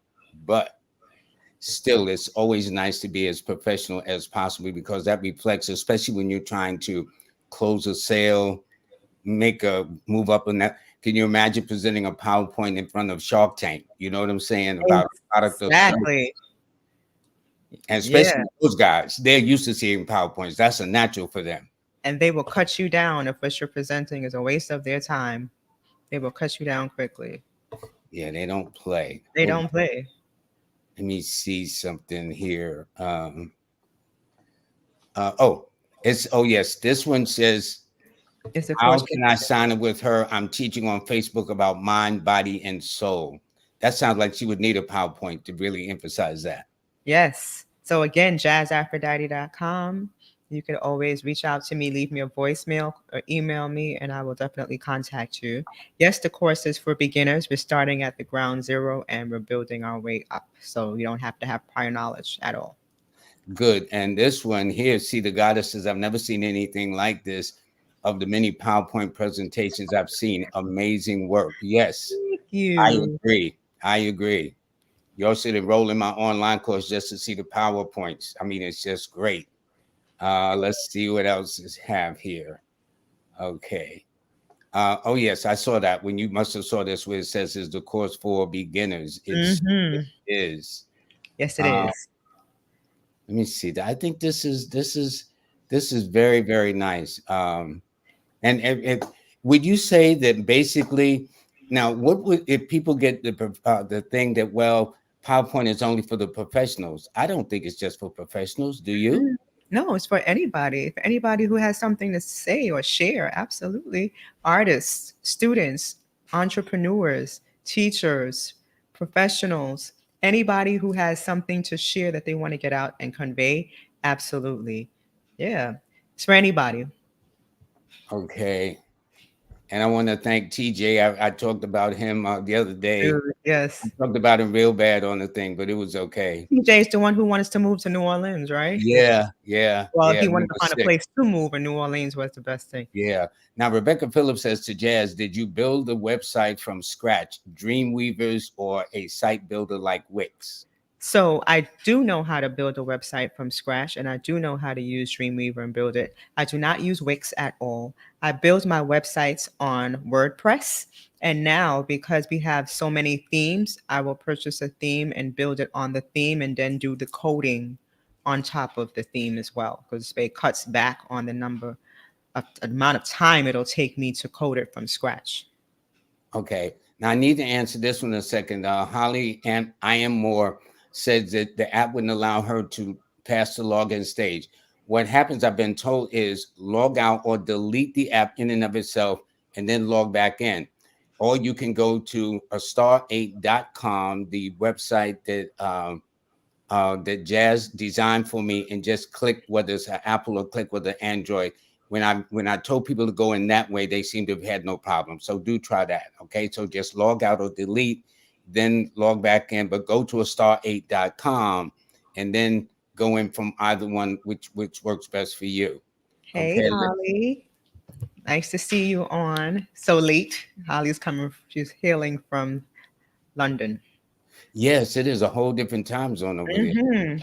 still, it's always nice to be as professional as possible because that reflects, especially when you're trying to close a sale, make a move up in that. Can you imagine presenting a PowerPoint in front of Shark Tank? You know what I'm saying about a product or service? Exactly. And Yeah. especially those guys, they're used to seeing PowerPoints. That's a natural for them. And they will cut you down if what you're presenting is a waste of their time. They will cut you down quickly. Yeah, they don't play. They don't play. Let me see something here. Oh, yes. This one says, It's a "How course. can I sign up with her? I'm teaching on Facebook about mind, body, and soul." That sounds like she would need a PowerPoint to really emphasize that. Yes. So again, jazzaphrodite.com. You can always reach out to me, leave me a voicemail or email me, and I will definitely contact you. Yes, the course is for beginners. We're starting at the ground zero and we're building our way up. So you don't have to have prior knowledge at all. Good. And this one here, see the goddesses, I've never seen anything like this. Of the many PowerPoint presentations I've seen, amazing work. Yes, Thank I you. agree. I agree. Y'all should enroll in my online course just to see the PowerPoints. I mean, it's just great. Let's see what else is have here. Okay. Oh yes, I saw that. When you must have saw this where it says is the course for beginners. It Hmm. is. Yes, it Uh, is. let me see. I think this is very very nice. And would you say that basically now what would if people get the thing that well PowerPoint is only for the professionals? I don't think it's just for professionals. Do you? Mm. No, it's for anybody. For anybody who has something to say or share. Absolutely. Artists, students, entrepreneurs, teachers, professionals, anybody who has something to share that they want to get out and convey. Absolutely. Yeah. It's for anybody. Okay. And I want to thank TJ. I talked about him the other day. Dude, I yes. talked about him real bad on the thing, but it was okay. TJ is the one who wants to move to New Orleans, right? Yeah, yeah, Well, yeah. he wanted to Number find a six. place to move, and New Orleans was the best thing. Yeah. Now Rebecca Phillips says to Jazz, did you build the website from scratch, Dreamweavers or a site builder like Wix? So I do know how to build a website from scratch, and I do know how to use Dreamweaver and build it. I do not use Wix at all. I build my websites on WordPress, and now because we have so many themes, I will purchase a theme and build it on the theme, and then do the coding on top of the theme as well, because it cuts back on the number of amount of time it'll take me to code it from scratch. Okay. Now I need to answer this one in a second. Holly and I am more said that the app wouldn't allow her to pass the login stage. What happens, I've been told, is log out or delete the app in and of itself and then log back in. Or you can go to a star8.com, the website that Jazz designed for me, and just click whether it's an Apple or click with an Android. When I told people to go in that way, they seem to have had no problem. So do try that. Okay. So just log out or delete, then log back in, but go to a star8.com and then go in from either one, which works best for you. Hey, Okay. Holly. Nice to see you on so late. Holly's coming, she's hailing from London. Yes, it is a whole different time zone over there. Hmm.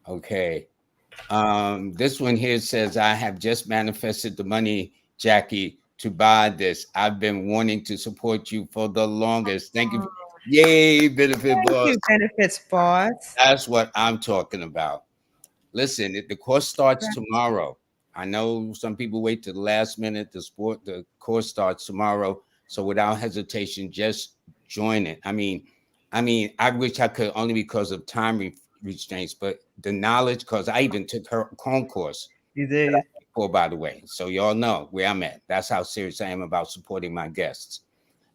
Okay. This one here says, I have just manifested the money, Jacquie, to buy this. I've been wanting to support you for the longest. Thank you. Yay, benefit Thank boss. you, Benefits Boss. That's what I'm talking about. Listen, the course starts tomorrow. I know some people wait to the last minute. The course starts tomorrow. So without hesitation, just join it. I wish I could only because of time restraints, but the knowledge, because I even took her home course You did. for, by the way. So y'all know where I'm at. That's how serious I am about supporting my guests.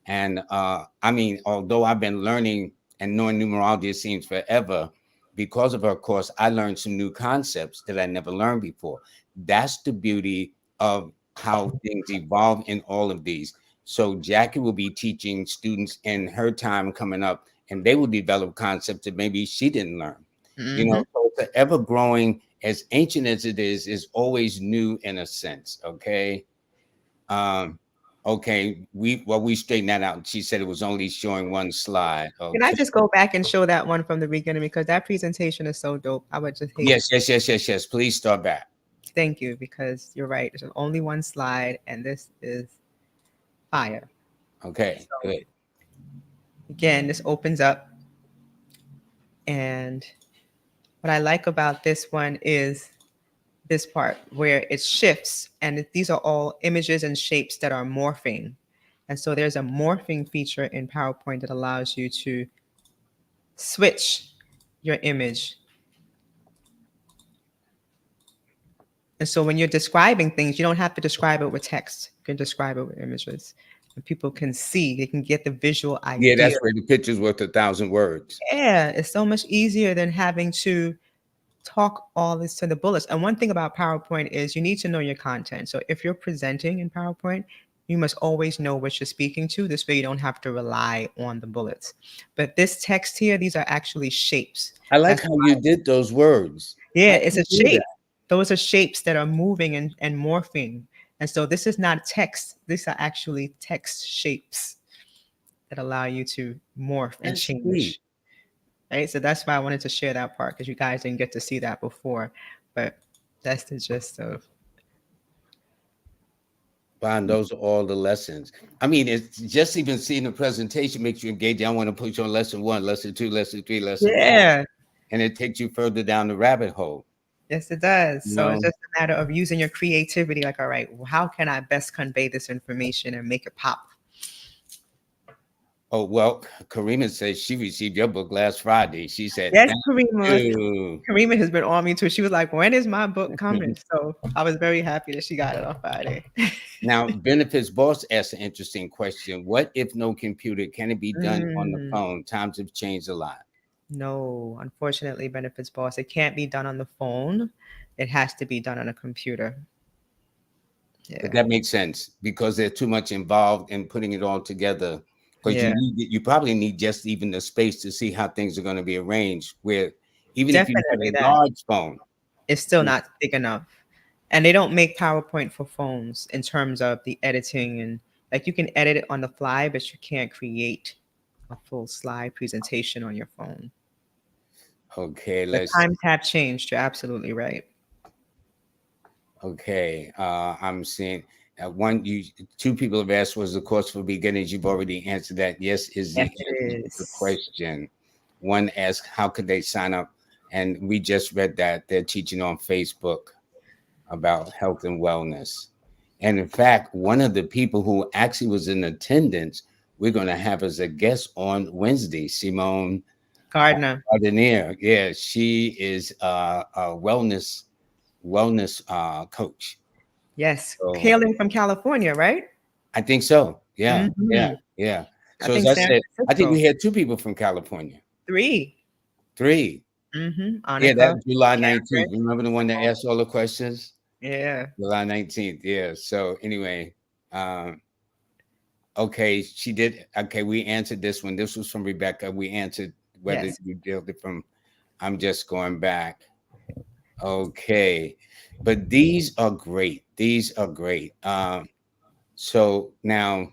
And although I've been learning and knowing numerology, it seems forever, because of her course, I learned some new concepts that I never learned before. That's the beauty of how things evolve in all of these. So Jacquie will be teaching students in her time coming up, and they will develop concepts that maybe she didn't learn. Hmm. So it's an ever growing, as ancient as it is always new in a sense. Okay. Um, okay, we straightened that out. She said it was only showing one slide. Can I Okay. just go back and show that one from the beginning because that presentation is so dope? I would just hate. Yes, yes, yes, yes, yes. Please start back. Thank you because you're right. There's only one slide, and this is fire. Okay, So good. again, this opens up, and what I like about this one is this part where it shifts, and these are all images and shapes that are morphing. And so there's a morphing feature in PowerPoint that allows you to switch your image. And so when you're describing things, you don't have to describe it with text. You can describe it with images. and people can see, they can get the visual Yeah, idea. that's where the picture's worth 1,000 words. Yeah, it's so much easier than having to talk all this to the bullets. And one thing about PowerPoint is you need to know your content. So if you're presenting in PowerPoint, you must always know what you're speaking to. This way you don't have to rely on the bullets. But this text here, these are actually shapes. I like That's how you did those words. yeah, How it's do a you do shape. that? Those are shapes that are moving and morphing. And so this is not text. These are actually text shapes that allow you to morph and That's deep. change. Right. So that's why I wanted to share that part because you guys didn't get to see that before. But that's the gist of Wow, those are all the lessons. I mean, it's just even seeing the presentation makes you engage. I want to put you on lesson 1, lesson 2, lesson 3, lesson 4, yeah. and it takes you further down the rabbit hole. Yes, it does. You So it's know. just a matter of using your creativity. Like, all right, well, how can I best convey this information and make it pop? Oh well, Karima says she received your book last Friday. She said, Yes, "Thank Karima. you." Karima has been on me too. She was like, "When is my book coming?" So I was very happy that she got it on Friday. Now, Benefits Boss asked an interesting question. What if no computer? Can it be done on the Mm, phone? Times have changed a lot. no, unfortunately, benefits boss. It can't be done on the phone. It has to be done on a computer. But Yeah. that makes sense because there's too much involved in putting it all together. Because Yeah. you probably need just even the space to see how things are going to be arranged. Where even if you have Definitely a that. large phone, It's still not big enough. And they don't make PowerPoint for phones in terms of the editing and like you can edit it on the fly, but you can't create a full slide presentation on your phone. okay, The let's times have changed. You're absolutely right. okay. I'm seeing one you two people have asked, was the course for beginners? You've already answered that. Yes, is Yes, the answer it to the is. question. One asked, how could they sign up? And we just read that they're teaching on Facebook about health and wellness. And in fact, one of the people who actually was in attendance, we're going to have as a guest on Wednesday, Simone Gardner. Gardenier. Yeah, she is a wellness coach. Yes. So Hailing from California, right? I think so. Yeah, yeah, Hmm. yeah. I So as think I San said, I think we Francisco. had two people from California. 3. 3. Yeah, Annika, that July Cameron. 19th. Remember the one that asked all the questions? Yeah. July 19th. Yeah. So anyway, um, okay, she did. Okay, we answered this one. This was from Rebecca. We answered whether Yes. you dealt it from. I'm just going back. Okay, but these are great. These are great. So now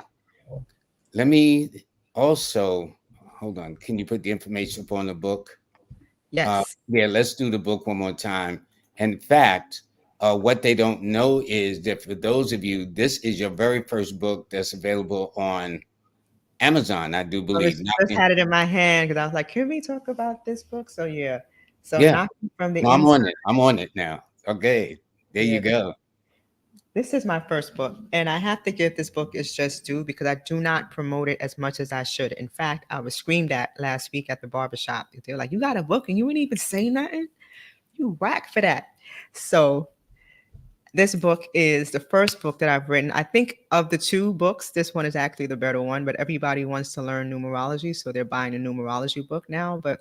let me also hold on. Can you put the information up on the book? Yes. Yeah, let's do the book one more time. In fact, what they don't know is that for those of you, this is your very first book that's available on Amazon, I do I believe. was just had it in my hand because I was like, can we talk about this book? So yeah. So Yeah, knocking from the no, I'm inside. on it. I'm on it now. Okay, there you Yeah. go. This is my first book, and I have to give this book its just due because I do not promote it as much as I should. In fact, I was screamed at last week at the barbershop. They were like, "You got a book and you ain't even say nothing? You whack for that." So this book is the first book that I've written. I think of the two books, this one is actually the better one, but everybody wants to learn numerology, so they're buying a numerology book now. But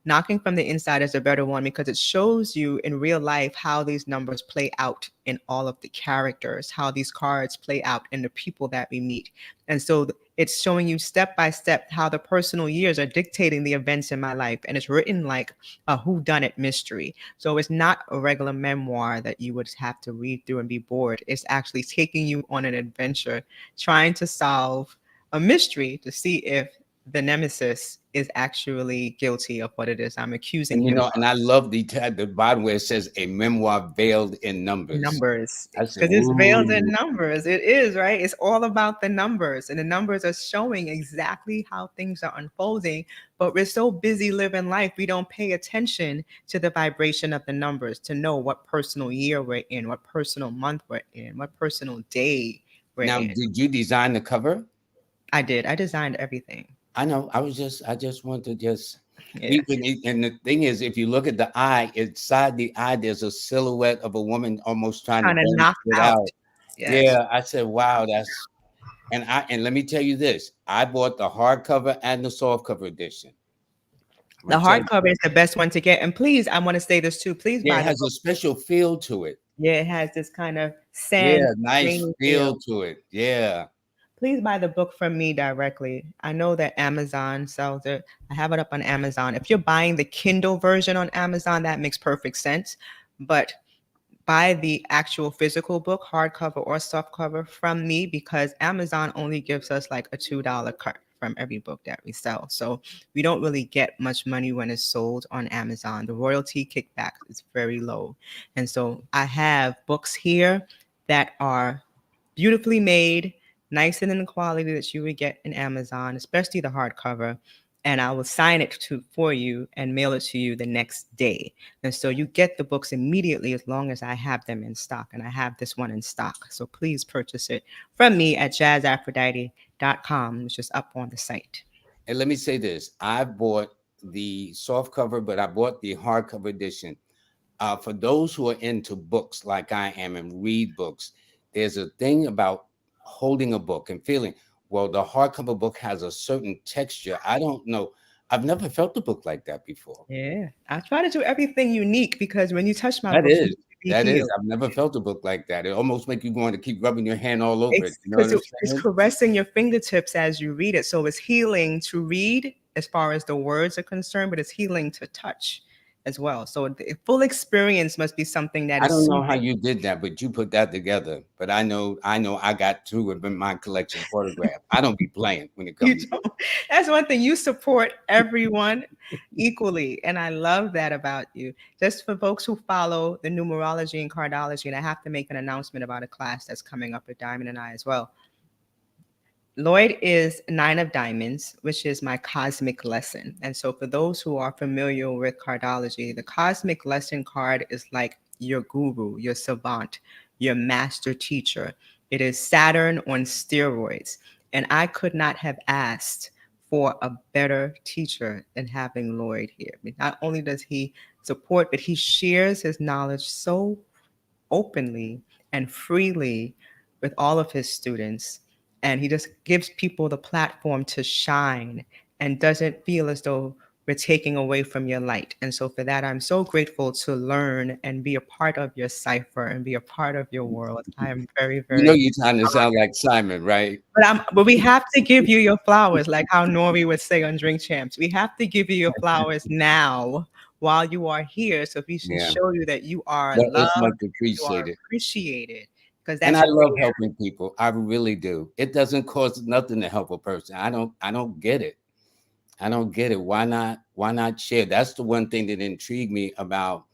Knocking from the Inside is a better one because it shows you in real life how these numbers play out in all of the characters, how these cards play out in the people that we meet. And so it's showing you step by step how the personal years are dictating the events in my life. And it's written like a whodunit mystery. So it's not a regular memoir that you would have to read through and be bored. It's actually taking you on an adventure, trying to solve a mystery to see if the nemesis is actually guilty of what it is I'm accusing And him and I love the tab, the bottom where it says a memoir veiled in of. numbers. Numbers. I said, Because it's veiled in ooh. numbers. It is, right? It's all about the numbers. And the numbers are showing exactly how things are unfolding. But we're so busy living life, we don't pay attention to the vibration of the numbers to know what personal year we're in, what personal month we're in, what personal day we're Now, in. did you design the cover? I did. I designed everything. I know. I just want to just Yeah. and the thing is, if you look at the eye, inside the eye, there's a silhouette of a woman almost trying to Trying to bring knock it out. out. Yes. Yeah, I said, wow, that's. And let me tell you this: I bought the hardcover and the softcover edition. I'm The gonna tell you, hardcover is the best one to get. And please, I want to say this too. Please yeah, buy it the has a book. special feel to it. Yeah, it has this kind of sand Yeah, nice grainy feel. feel to it. Yeah. Please buy the book from me directly. I know that Amazon sells it. I have it up on Amazon. If you're buying the Kindle version on Amazon, that makes perfect sense. But buy the actual physical book, hardcover or softcover, from me, because Amazon only gives us like a $2 cut from every book that we sell. So we don't really get much money when it's sold on Amazon. The royalty kickback is very low. And so I have books here that are beautifully made, nicer than the quality that you would get in Amazon, especially the hardcover. And I will sign it for you and mail it to you the next day. And so you get the books immediately as long as I have them in stock. And I have this one in stock. So please purchase it from me at jazzaphrodite.com, which is up on the site. And let me say this: I bought the soft cover, but I bought the hardcover edition. For those who are into books like I am and read books, there's a thing about holding a book and feeling. Well, the hardcover book has a certain texture. I don't know. I've never felt a book like that before. Yeah. I try to do everything unique because when you touch my That books, you is, need to be that is. healed. I've never felt a book like that. It almost make you want to keep rubbing your hand all over it. It's You know what because I'm it's saying? caressing your fingertips as you read it. So it's healing to read as far as the words are concerned, but it's healing to touch as well. So the full experience must be something that I is don't know how soothing. you did that, but you put that together. But I know I got two of in my collection photograph. I don't be playing when it You comes to don't, that's one thing. You support everyone equally. And I love that about you. Just for folks who follow the numerology and cardology, and I have to make an announcement about a class that's coming up with Diamond and I as well. Lloyd is Nine of Diamonds, which is my cosmic lesson. And so, for those who are familiar with cardology, the cosmic lesson card is like your guru, your savant, your master teacher. It is Saturn on steroids. And I could not have asked for a better teacher than having Lloyd here. I mean, not only does he support, but he shares his knowledge so openly and freely with all of his students. And he just gives people the platform to shine and doesn't feel as though we're taking away from your light. And so, for that, I'm so grateful to learn and be a part of your cipher and be a part of your world. I am very, you know very you're trying to sound like Simon, right? but we have to give you your flowers, like how Nori would say on Drink Champs. We have to give you your flowers now while you are here, so we can Yeah. show you that you are Well, it's much loved, you are appreciated. appreciated, because And that's I love rare. helping people. I really do. It doesn't cost nothing to help a person. I don't get it. I don't get it. Why not share? That's the one thing that intrigued me about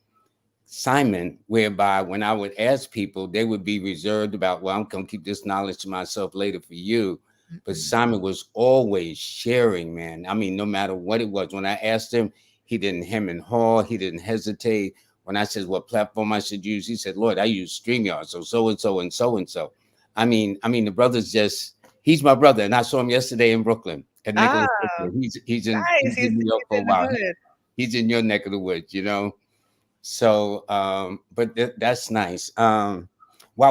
Simon, whereby when I would ask people, they would be reserved about, well, I'm going to keep this knowledge to myself later for you. But Mm-mm. Simon was always sharing, man. I mean, no matter what it was. When I asked him, he didn't hem and haw. He didn't hesitate. When I said what platform I should use, he said, Lord, I use StreamYard. So and so and so and so. The brother's just, he's my brother. And I saw him yesterday in Brooklyn at Ah, Nicholas. He's in nice. he's in New York He's for a in the while. hood. He's in your neck of the woods, you know. So, but that's nice. Wow,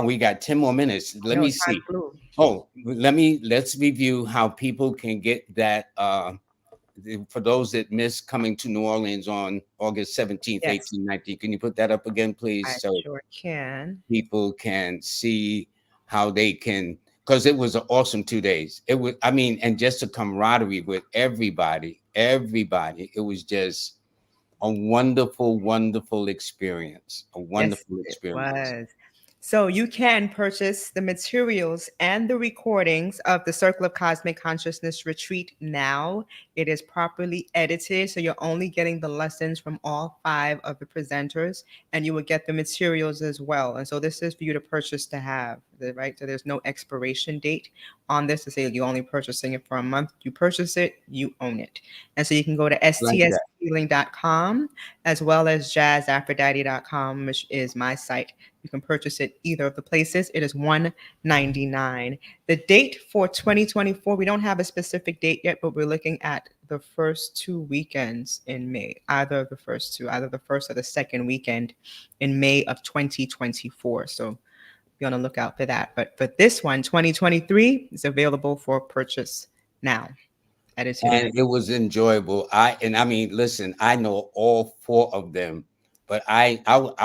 we got 10 more minutes. I Let know me time see. flew. Oh, let's review how people can get that. For those that missed coming to New Orleans on August 17th, Yes, 18th, 19th, can you put that up again, I please? So sure can. people can see how they can, because it was an awesome 2 days. It was, and just a camaraderie with everybody. It was just a wonderful, wonderful experience. A Yes, wonderful it experience. was. So you can purchase the materials and the recordings of the Circle of Cosmic Consciousness retreat now. It is properly edited, so you're only getting the lessons from all five of the presenters, and you will get the materials as well. And so this is for you to purchase to have, right? So there's no expiration date on this to say you're only purchasing it for a month. You purchase it, you own it. And so you can go to Like that. stshealing.com as well as jazzaphrodite.com, which is my site. You can purchase it either of the places. It is $199. The date for 2024, we don't have a specific date yet, but we're looking at the first 2 weekends in May, either of the first two, either the first or the second weekend in May of 2024. So be on the lookout for that. But for this one, 2023 is available for purchase now. Edited And and it was enjoyable. I mean, listen, I know all four of them, but I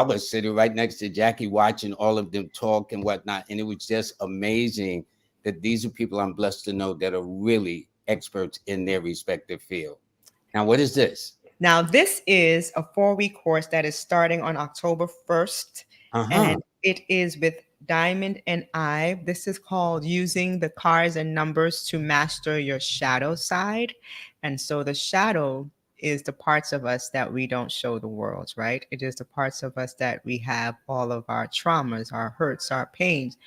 was sitting right next to Jacquie watching all of them talk and whatnot, and it was just amazing that these are people I'm blessed to know that are really experts in their respective field. Now, what is this? now, this is a 4-week course that is starting on October 1st, Uh-huh. and it is with Diamond and I. This is called Using the Cards and Numbers to Master Your Shadow Side. And so, the shadow is the parts of us that we don't show the world, right? It is the parts of us that we have all of our traumas, our hurts, our pains,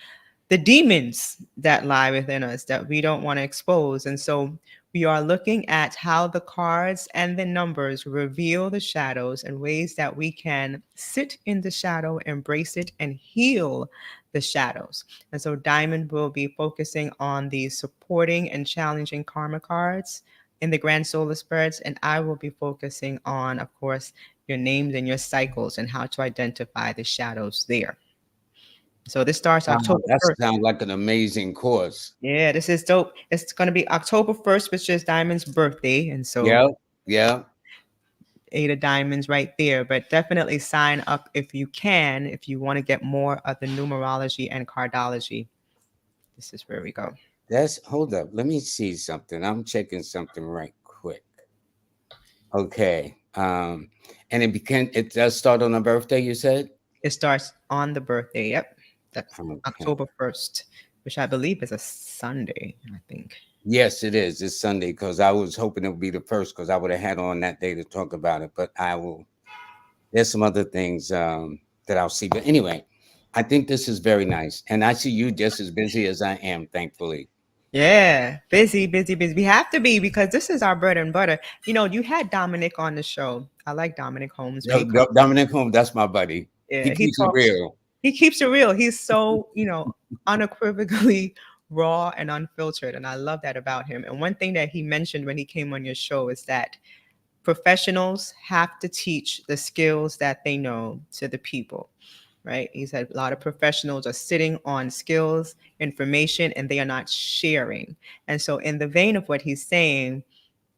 the demons that lie within us that we don't want to expose. And so we are looking at how the cards and the numbers reveal the shadows and ways that we can sit in the shadow, embrace it, and heal the shadows. And so Diamond will be focusing on the supporting and challenging karma cards in the Grand Solar Spirits, and I will be focusing on, of course, your names and your cycles and how to identify the shadows there. So this starts Wow, October that 1st. sounds like an amazing course. Yeah, this is dope. It's going to be October 1st, which is Diamond's birthday. And so Yeah, yeah. 8 of diamonds right there. But definitely sign up if you can, if you want to get more of the numerology and cardology. This is where we go. That's hold up. Let me see something. I'm checking something right quick. Okay. And it does start on a birthday, you said? It starts on the birthday. Yep. That's Okay. October 1st, which I believe is a Sunday, I think. Yes, it is. It's Sunday because I was hoping it would be the first because I would have had on that day to talk about it. But I will. There's some other things that I'll see. But anyway, I think this is very nice, and I see you just as busy as I am. Thankfully, Yeah, busy, busy, busy. We have to be because this is our bread and butter. You know, you had Dominic on the show. I like Dominic Holmes when he comes. Dominic Home, that's my buddy. He Yeah, he keeps it talks. real. He keeps it real. He's so, unequivocally raw and unfiltered, and I love that about him. And one thing that he mentioned when he came on your show is that professionals have to teach the skills that they know to the people, right? He said a lot of professionals are sitting on skills, information, and they are not sharing. And so, in the vein of what he's saying,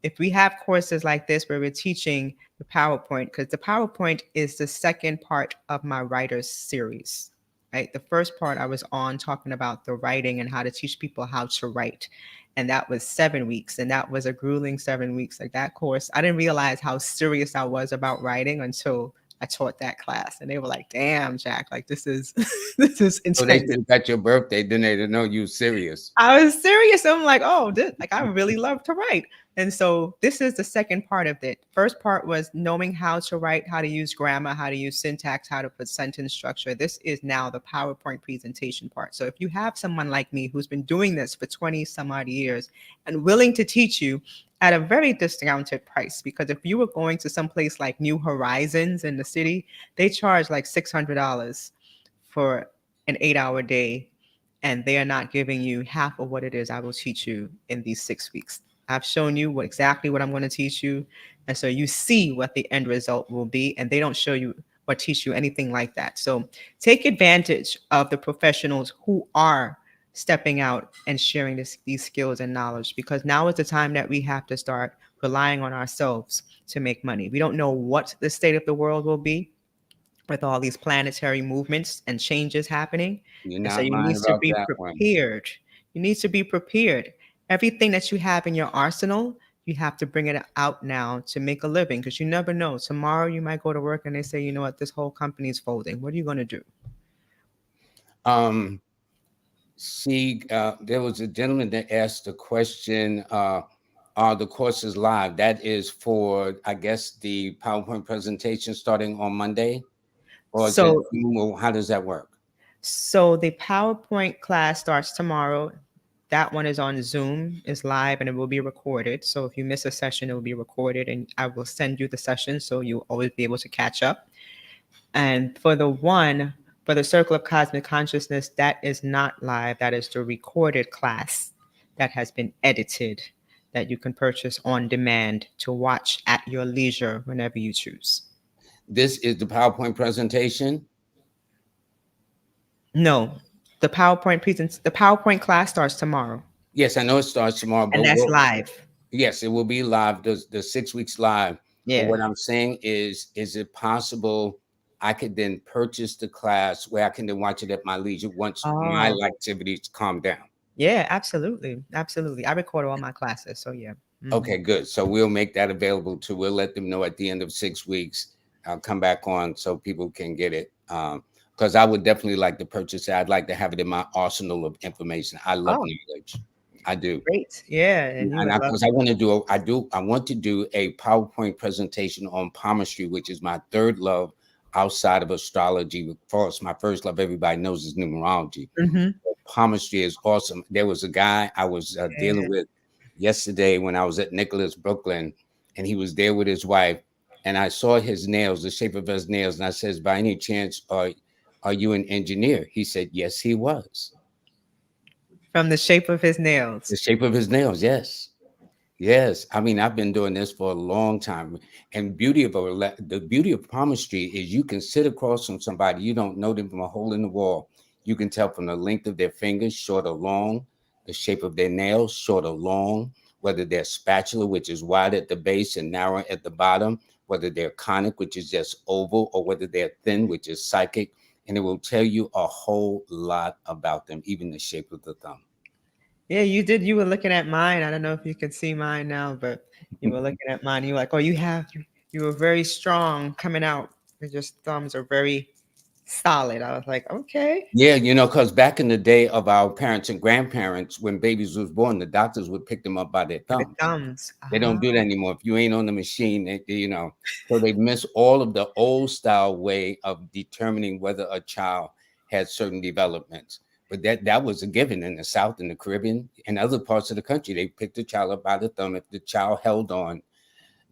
if we have courses like this where we're teaching the PowerPoint, because the PowerPoint is the second part of my writers series, right? The first part I was on talking about the writing and how to teach people how to write. And that was 7 weeks. And that was a grueling 7 weeks. Like that course, I didn't realize how serious I was about writing until I taught that class. And they were like, damn, Jack, like this is this is So they intense. should have got your birthday, then they didn't know you was serious. I was serious. I'm like, oh, this, like I really love to write. And so this is the second part of it. First part was knowing how to write, how to use grammar, how to use syntax, how to put sentence structure. This is now the PowerPoint presentation part. So if you have someone like me who's been doing this for 20 some odd years and willing to teach you at a very discounted price, because if you were going to some place like New Horizons in the city, they charge like $600 for an 8-hour day, and they are not giving you half of what it is I will teach you in these 6 weeks. I've shown you exactly what I'm going to teach you. And so you see what the end result will be, and they don't show you or teach you anything like that. So take advantage of the professionals who are stepping out and sharing these skills and knowledge, because now is the time that we have to start relying on ourselves to make money. We don't know what the state of the world will be with all these planetary movements and changes happening. You're And so not you lying need to about be that one. prepared. You need to be prepared. Everything that you have in your arsenal, you have to bring it out now to make a living, because you never know. Tomorrow you might go to work and they say, you know what, this whole company is folding. What are you going to do? Um, See, there was a gentleman that asked a question. Are the courses live? That is for, I guess, the PowerPoint presentation starting on Monday, or is it So, Zoom, or how does that work? so the PowerPoint class starts tomorrow. That one is on Zoom, is live, and it will be recorded. So if you miss a session, it will be recorded, and I will send you the session so you'll always be able to catch up. And for the Circle of Cosmic Consciousness, that is not live. That is the recorded class that has been edited, that you can purchase on demand to watch at your leisure whenever you choose. This is the PowerPoint presentation. No. The PowerPoint class starts tomorrow, Yes, I know it starts tomorrow, and but that's live. yes, it will be live. The 6 weeks live. But Yeah. what I'm saying is it possible I could then purchase the class where I can then watch it at my leisure once my Oh, activities calm down? yeah, absolutely. Absolutely. I record all my classes, so yeah. Okay, good. So we'll make that available too. We'll let them know at the end of 6 weeks. I'll come back on so people can get it. Because I would definitely like to purchase it. I'd like to have it in my arsenal of information. I love Oh, knowledge. I do. great. Yeah, and you And would love because I want to do, I want to do a PowerPoint presentation on palmistry, which is my third love outside of astrology. Of course, my first love, everybody knows, is numerology. it. Palmistry is awesome. There was a guy I was dealing Yeah. with yesterday when I was at Nicholas, Brooklyn, and he was there with his wife. And I saw his nails, the shape of his nails, and I says, "By any chance, are you an engineer?" He said, "Yes, he was." From the shape of his The nails. shape of his nails, yes. Yes, I mean I've been doing this for a long time, and the beauty of palmistry is you can sit across from somebody you don't know them from a hole in the wall. You can tell from the length of their fingers, short or long, the shape of their nails, short or long, whether they're spatula, which is wide at the base and narrow at the bottom, whether they're conic, which is just oval, or whether they're thin, which is psychic, and it will tell you a whole lot about them, even the shape of the thumb. Yeah, you did. You were looking at mine. I don't know if you can see mine now, but you were looking at mine. You were like, oh, you were very strong coming out. Your thumbs are very solid. I was like, okay. Yeah, because back in the day of our parents and grandparents, when babies was born, the doctors would pick them up by their The thumbs. thumbs. They don't do that anymore. If you ain't on the machine, so they miss all of the old style way of determining whether a child had certain developments. But that was a given in the South, in the Caribbean, and other parts of the country. They picked the child up by the thumb. If the child held on,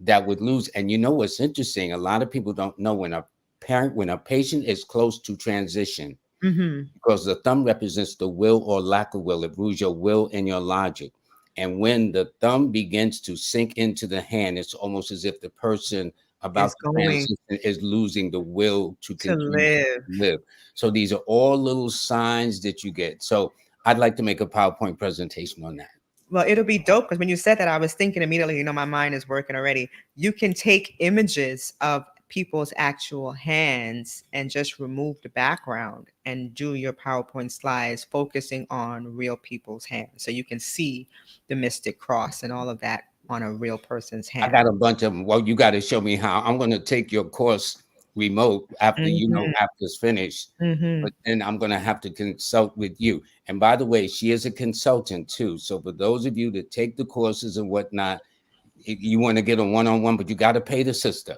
that would lose. And you know what's interesting? A lot of people don't know when a patient is close to transition, Mm-hmm. because the thumb represents the will or lack of will. It rules your will and your logic. And when the thumb begins to sink into the hand, it's almost as if the person about Is to going transition is losing the will to to continue to live. live. So these are all little signs that you get. So I'd like to make a PowerPoint presentation on that. Well, it'll be dope because when you said that, I was thinking immediately, my mind is working already. You can take images of people's actual hands and just remove the background and do your PowerPoint slides focusing on real people's hands. So you can see the mystic cross and all of that on a real person's I hand. got a bunch of them. Well, you got to show me how. I'm going to take your course remote after Mm-hmm. after it's finished, Mm-hmm. but then I'm going to have to consult with you. And by the way, she is a consultant too. So for those of you that take the courses and whatnot, if you want to get a one-on-one, but you got to pay the sister.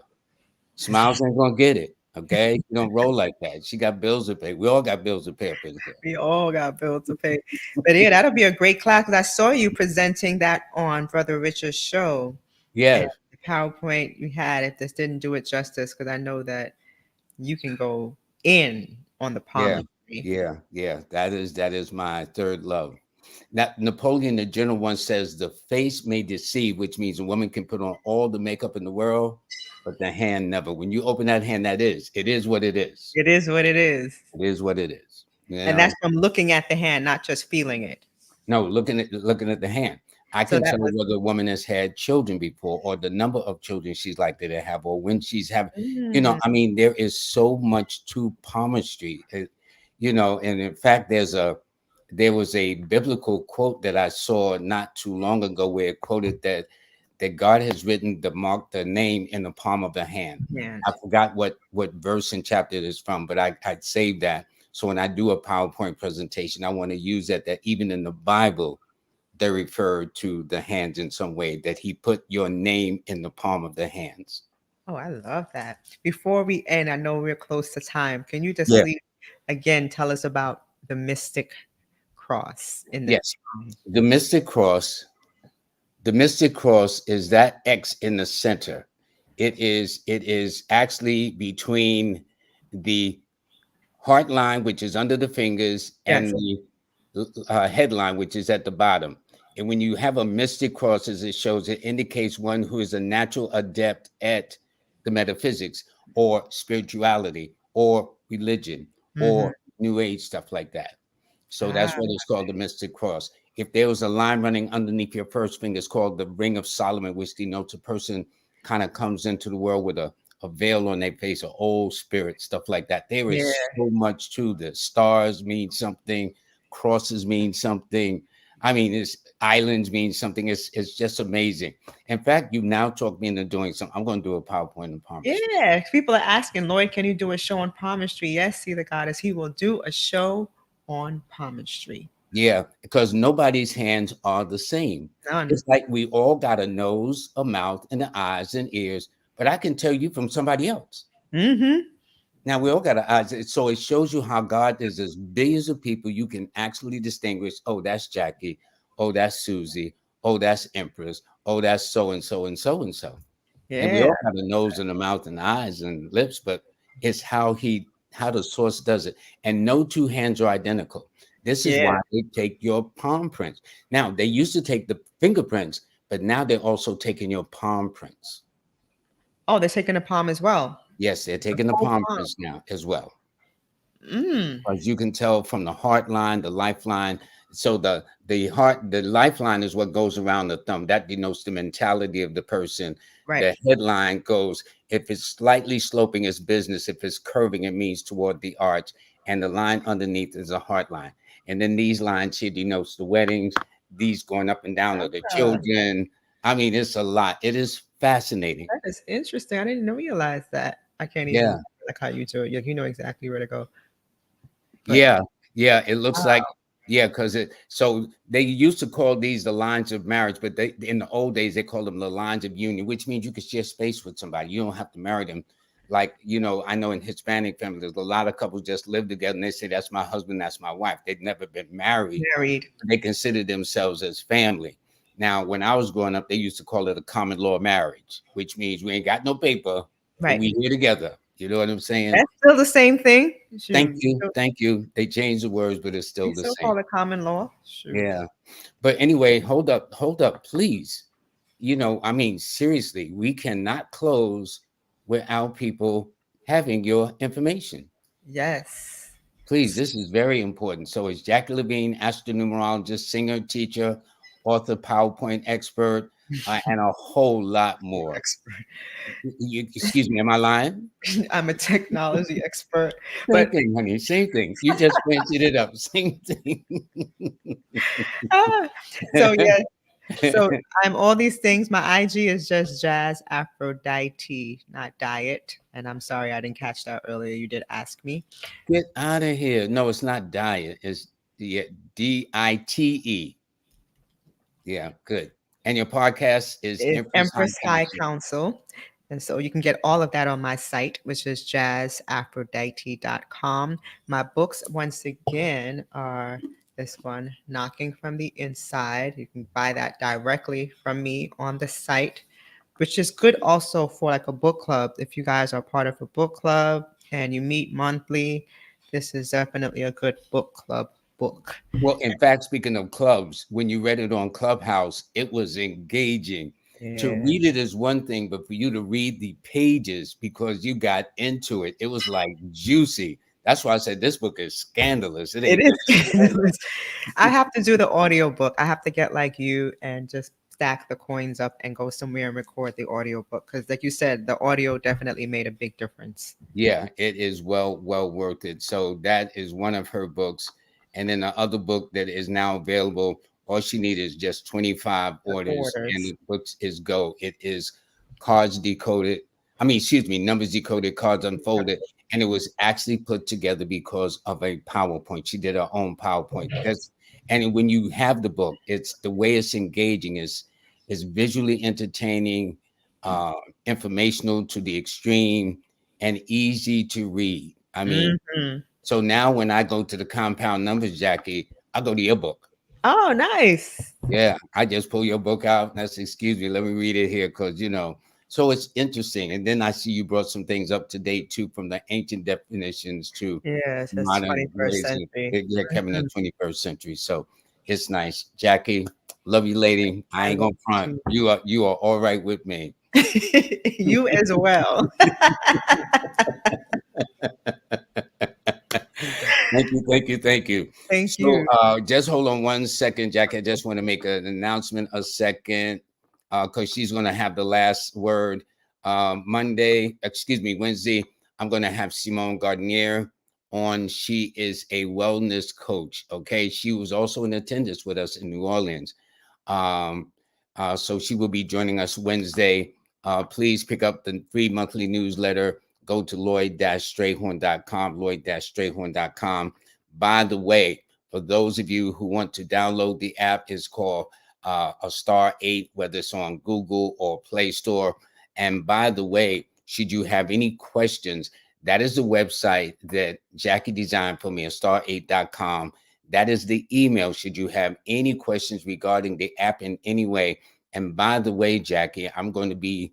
Smiles ain't going to get it. Okay, you don't roll like that. She got bills to pay. We all got bills to pay up in here. We all got bills to pay. But yeah, that'll be a great class because I saw you presenting that on Brother Richard's show. And Yes. the PowerPoint you had, it just didn't do it justice because I know that you can go in on the Yeah, palmistry. yeah. That is my third love. Now, Napoleon the General once says, "The face may deceive," which means a woman can put on all the makeup in the world, but the hand never. When you open that hand, it is what it is. It is what it is. It is what it is. And that's from looking at the hand, not just feeling it. No, looking at the hand, I So can that tell was whether a woman has had children before, or the number of children she's likely to have, or when she's having. mm, I mean, there is so much to palmistry. And in fact, there was a biblical quote that I saw not too long ago where it quoted that God has written the name in the palm of the hand. hand. I forgot what verse and chapter it is from, but I'd saved that. So when I do a PowerPoint presentation, I want to use that even in the Bible, they refer to the hands in some way, that he put your name in the palm of the hands. Oh, I love that. Before we end, I know we're close to time. Can you just Yeah. please again tell us about the mystic cross in the Yes. The mystic cross, is that X in the center. It is actually between the heart line, which is under the fingers, and yes. the headline, which is at the bottom. And when you have a mystic cross, as it shows, it indicates one who is a natural adept at the metaphysics or spirituality or religion Hmm. or new age stuff like that. So that's Ah, what it's called, the mystic cross. If there was a line running underneath your first finger, it's called the ring of Solomon, which denotes a person kind of comes into the world with a veil on their face, an old spirit, stuff like that. There yeah, is so much to this. Stars mean something, crosses mean something. I mean, it's islands mean something. It's just amazing. In fact, you now talked me into doing something. I'm going to do a PowerPoint and palm. yeah. People are asking, Lloyd, can you do a show on palmistry? Yes, see the goddess. He will do a show on palmistry. Yeah, because nobody's hands are the same. None. It's like we all got a nose, a mouth, and the eyes and ears, but I can tell you from somebody else. Mm-hmm. Now we all got our eyes, so it shows you how God is. There's billions of people you can actually distinguish. Oh, that's Jacquie. Oh, that's Susie. Oh, that's Empress. Oh, that's so and so and so and so. And we Yeah, all have a nose and a mouth and eyes and lips, but it's how the source does it. And no two hands are identical. This is yeah. why they take your palm prints. Now they used to take the fingerprints, but now they're also taking your palm prints. Oh, they're taking a palm as well. Yes, they're The taking the whole palm palm. prints now as well. Mm. As you can tell from the heart line, the lifeline. So the lifeline is what goes around the thumb. That denotes the mentality of the person. Right. The headline goes, if it's slightly sloping, it's business. If it's curving, it means toward the arch. And the line underneath is a heart line. And then these lines here denotes the weddings. These going up and down are the Ah, children. I mean, it's a lot. It is fascinating. that is interesting. I didn't realize that. I can't even Yeah. like how you do it. You know exactly where to go. But Yeah, yeah, it looks like wow, yeah, because it so they used to call these the lines of marriage, but they in the old days they called them the lines of union, which means you could share space with somebody. You don't have to marry them. Like, I know in Hispanic families, a lot of couples just live together and they say that's my husband, that's my wife. They've never been married. married. They consider themselves as family. Now, when I was growing up, they used to call it a common law marriage, which means we ain't got no paper, but Right. we here together. You know what I'm saying? That's still the same thing. Thank Shoot. you. Thank you. They changed the words, but it's We still the still same. call it common law. Shoot. Yeah. But anyway, hold up, please. I mean, seriously, we cannot close without people having your information. Yes. Please, this is very important. So it's Jacquie Leveine, astronumerologist, singer, teacher, author, PowerPoint expert, and a whole lot more. Expert. Excuse me, am I lying? I'm a technology expert. Same But thing, honey. Same thing. You just fancied it up. Same thing. ah, so yeah. So I'm all these things. My IG is just Jazz Aphrodite, not diet. And I'm sorry I didn't catch that earlier. You did ask me. Get out of here. No, it's not diet. It's Dite. Yeah, good. And your podcast is Is Empress High Empress High Council. Council. And so you can get all of that on my site, which is jazzaphrodite.com. My books, once again, are this one, Knocking from the Inside. You can buy that directly from me on the site, which is good also for like a book club. If you guys are part of a book club and you meet monthly, this is definitely a good book club book. Well, in fact, speaking of clubs, when you read it on Clubhouse, it was engaging. To Yeah. read it is one thing, but for you to read the pages because you got into it, it was like juicy. That's why I said this book is scandalous. It It ain't just is. I have to do the audio book. I have to get like you and just stack the coins up and go somewhere and record the audio book because, like you said, the audio definitely made a big difference. Yeah, it is well worth it. So that is one of her books. And then the other book that is now available, all she needs is just 25 The orders and orders. the books is go. It is cards decoded. I mean, excuse me, numbers decoded, cards unfolded. And it was actually put together because of a PowerPoint. She did her own PowerPoint. And when you have the book, it's the way it's engaging is visually entertaining, uh, informational to the extreme and easy to read. I mean, Hmm. so now when I go to the compound numbers, Jacquie, I go to your book. Oh, nice. Yeah, I just pull your book out. That's excuse me, let me read it here because so it's interesting. And then I see you brought some things up to date too, from the ancient definitions to Yes, that's modern 21st ways of century. Kevin in Mhm. the 21st century. So it's nice. Jacquie, love you, lady. I I ain't love gonna front. you. You are all right with me. You as well. Thank you, thank you, thank you. Thank So you. just hold on one second, Jackie. I just want to make an announcement a second because she's going to have the last word. Wednesday, I'm going to have Simone Gardnier on. She is a wellness coach. Okay. She was also in attendance with us in New Orleans. Um, so she will be joining us Wednesday. Please pick up the free monthly newsletter. Go to lloyd-strayhorn.com, lloyd-strayhorn.com. By the way, for those of you who want to download the app, it's called a Star 8, whether it's on Google or Play Store. And by the way, should you have any questions, that is the website that Jacquie designed for me, star8.com. That is the email should you have any questions regarding the app in any way. And by the way, Jacquie, I'm going to be,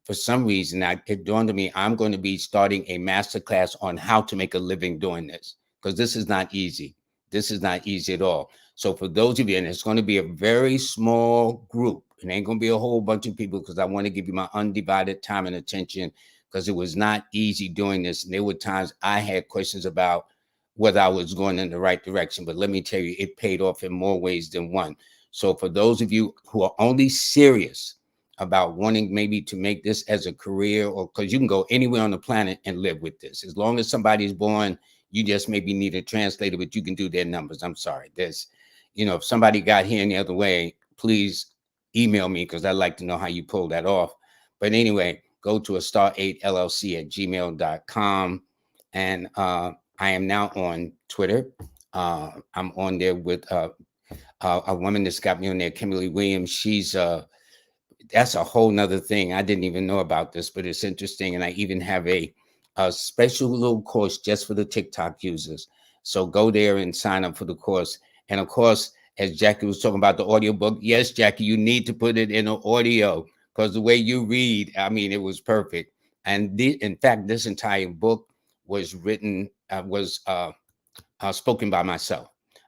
for some reason, it dawned on me, I'm going to be starting a masterclass on how to make a living doing this because this is not easy. This is not easy at all. So for those of you, and it's going to be a very small group, it ain't going to be a whole bunch of people because I want to give you my undivided time and attention because it was not easy doing this. And there were times I had questions about whether I was going in the right direction. But let me tell you, it paid off in more ways than one. So for those of you who are only serious about wanting maybe to make this as a career, or because you can go anywhere on the planet and live with this, as long as somebody's born, you just maybe need a translator, but you can do their numbers. I'm sorry. If somebody got here any other way, please email me because I'd like to know how you pull that off. But anyway, go to a star8llc at gmail.com. And I am now on Twitter. I'm on there with a woman that's got me on there, Kimberly Williams. That's a whole nother thing. I didn't even know about this, but it's interesting. And I even have a special little course just for the TikTok users. So go there and sign up for the course. And of course, as Jacquie was talking about the audiobook, yes, Jacquie, you need to put it in an audio because the way you read, I mean, it was perfect. And in fact, this entire book was written, spoken by myself.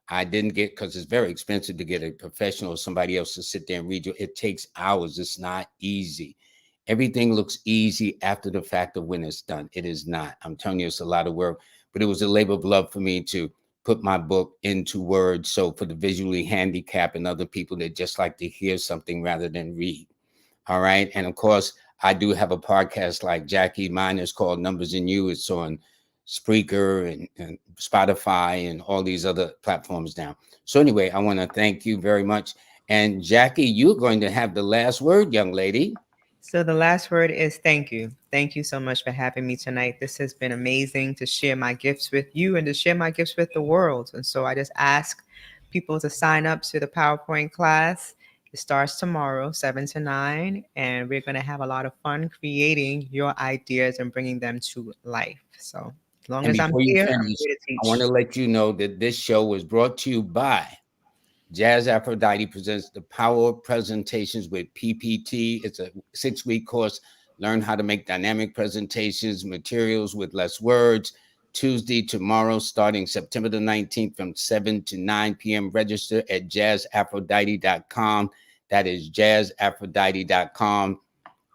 I didn't get because it's very expensive to get a professional or somebody else to sit there and read you. It takes hours. It's not easy. Everything looks easy after the fact of when it's done. It is not. I'm telling you, it's a lot of work, but it was a labor of love for me to put my book into words. So for the visually handicapped and other people that just like to hear something rather than read. All right. And of course, I do have a podcast like Jacquie. Mine is called Numbers in You. It's on Spreaker and Spotify and all these other platforms now. So anyway, I want to thank you very much. And Jacquie, you're going to have the last word, young lady. So the last word is thank you. Thank you so much for having me tonight. This has been amazing to share my gifts with you and to share my gifts with the world. And so I just ask people to sign up to the PowerPoint class. It starts tomorrow, 7 to 9, and we're going to have a lot of fun creating your ideas and bringing them to life. So as long And as I'm before you here, I'm finish, here to I want teach. to let you know that this show was brought to you by Jazz Aphrodite presents the Power Presentations with PPT. It's a 6-week course. Learn how to make dynamic presentations, materials with less words. Tuesday, tomorrow, starting September the 19th from 7 to 9 p.m. Register at jazzaphrodite.com. That is jazzaphrodite.com.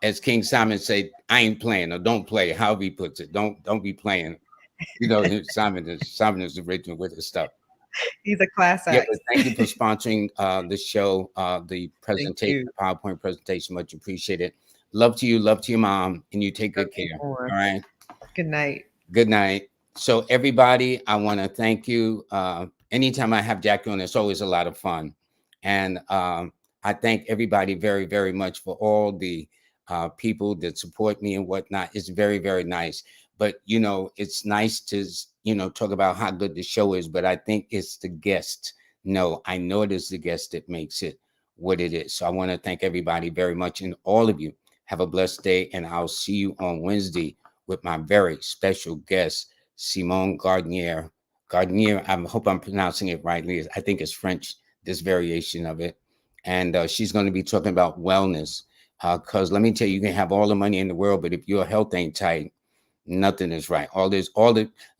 As King Simon said, I ain't playing or don't play, however he puts it. Don't be playing. Simon is original with his stuff. He's a class Yeah, act. but thank you for sponsoring the show, the Thank presentation, you. the PowerPoint presentation. Much appreciated. Love to you, love to your mom, and you take Love good you care. more. All right. Good night. Good night. So, everybody, I want to thank you. Anytime I have Jacquie on, it's always a lot of fun. And I thank everybody very, very much for all the people that support me and whatnot. It's very, very nice. But, it's nice to, talk about how good the show is, but I think it's the guest. No, I know it is the guest that makes it what it is. So, I want to thank everybody very much. And all of you have a blessed day. And I'll see you on Wednesday with my very special guest, Simone Gardnier. Gardnier, I hope I'm pronouncing it rightly. I think it's French, this variation of it. And she's going to be talking about wellness. Because let me tell you, you can have all the money in the world, but if your health ain't tight, nothing is right.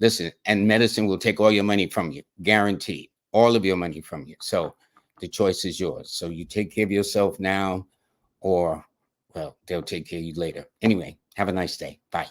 Listen, and medicine will take all your money from you, guaranteed, all of your money from you. So the choice is yours. So you take care of yourself now, or, well, they'll take care of you later. Anyway, have a nice day. Bye.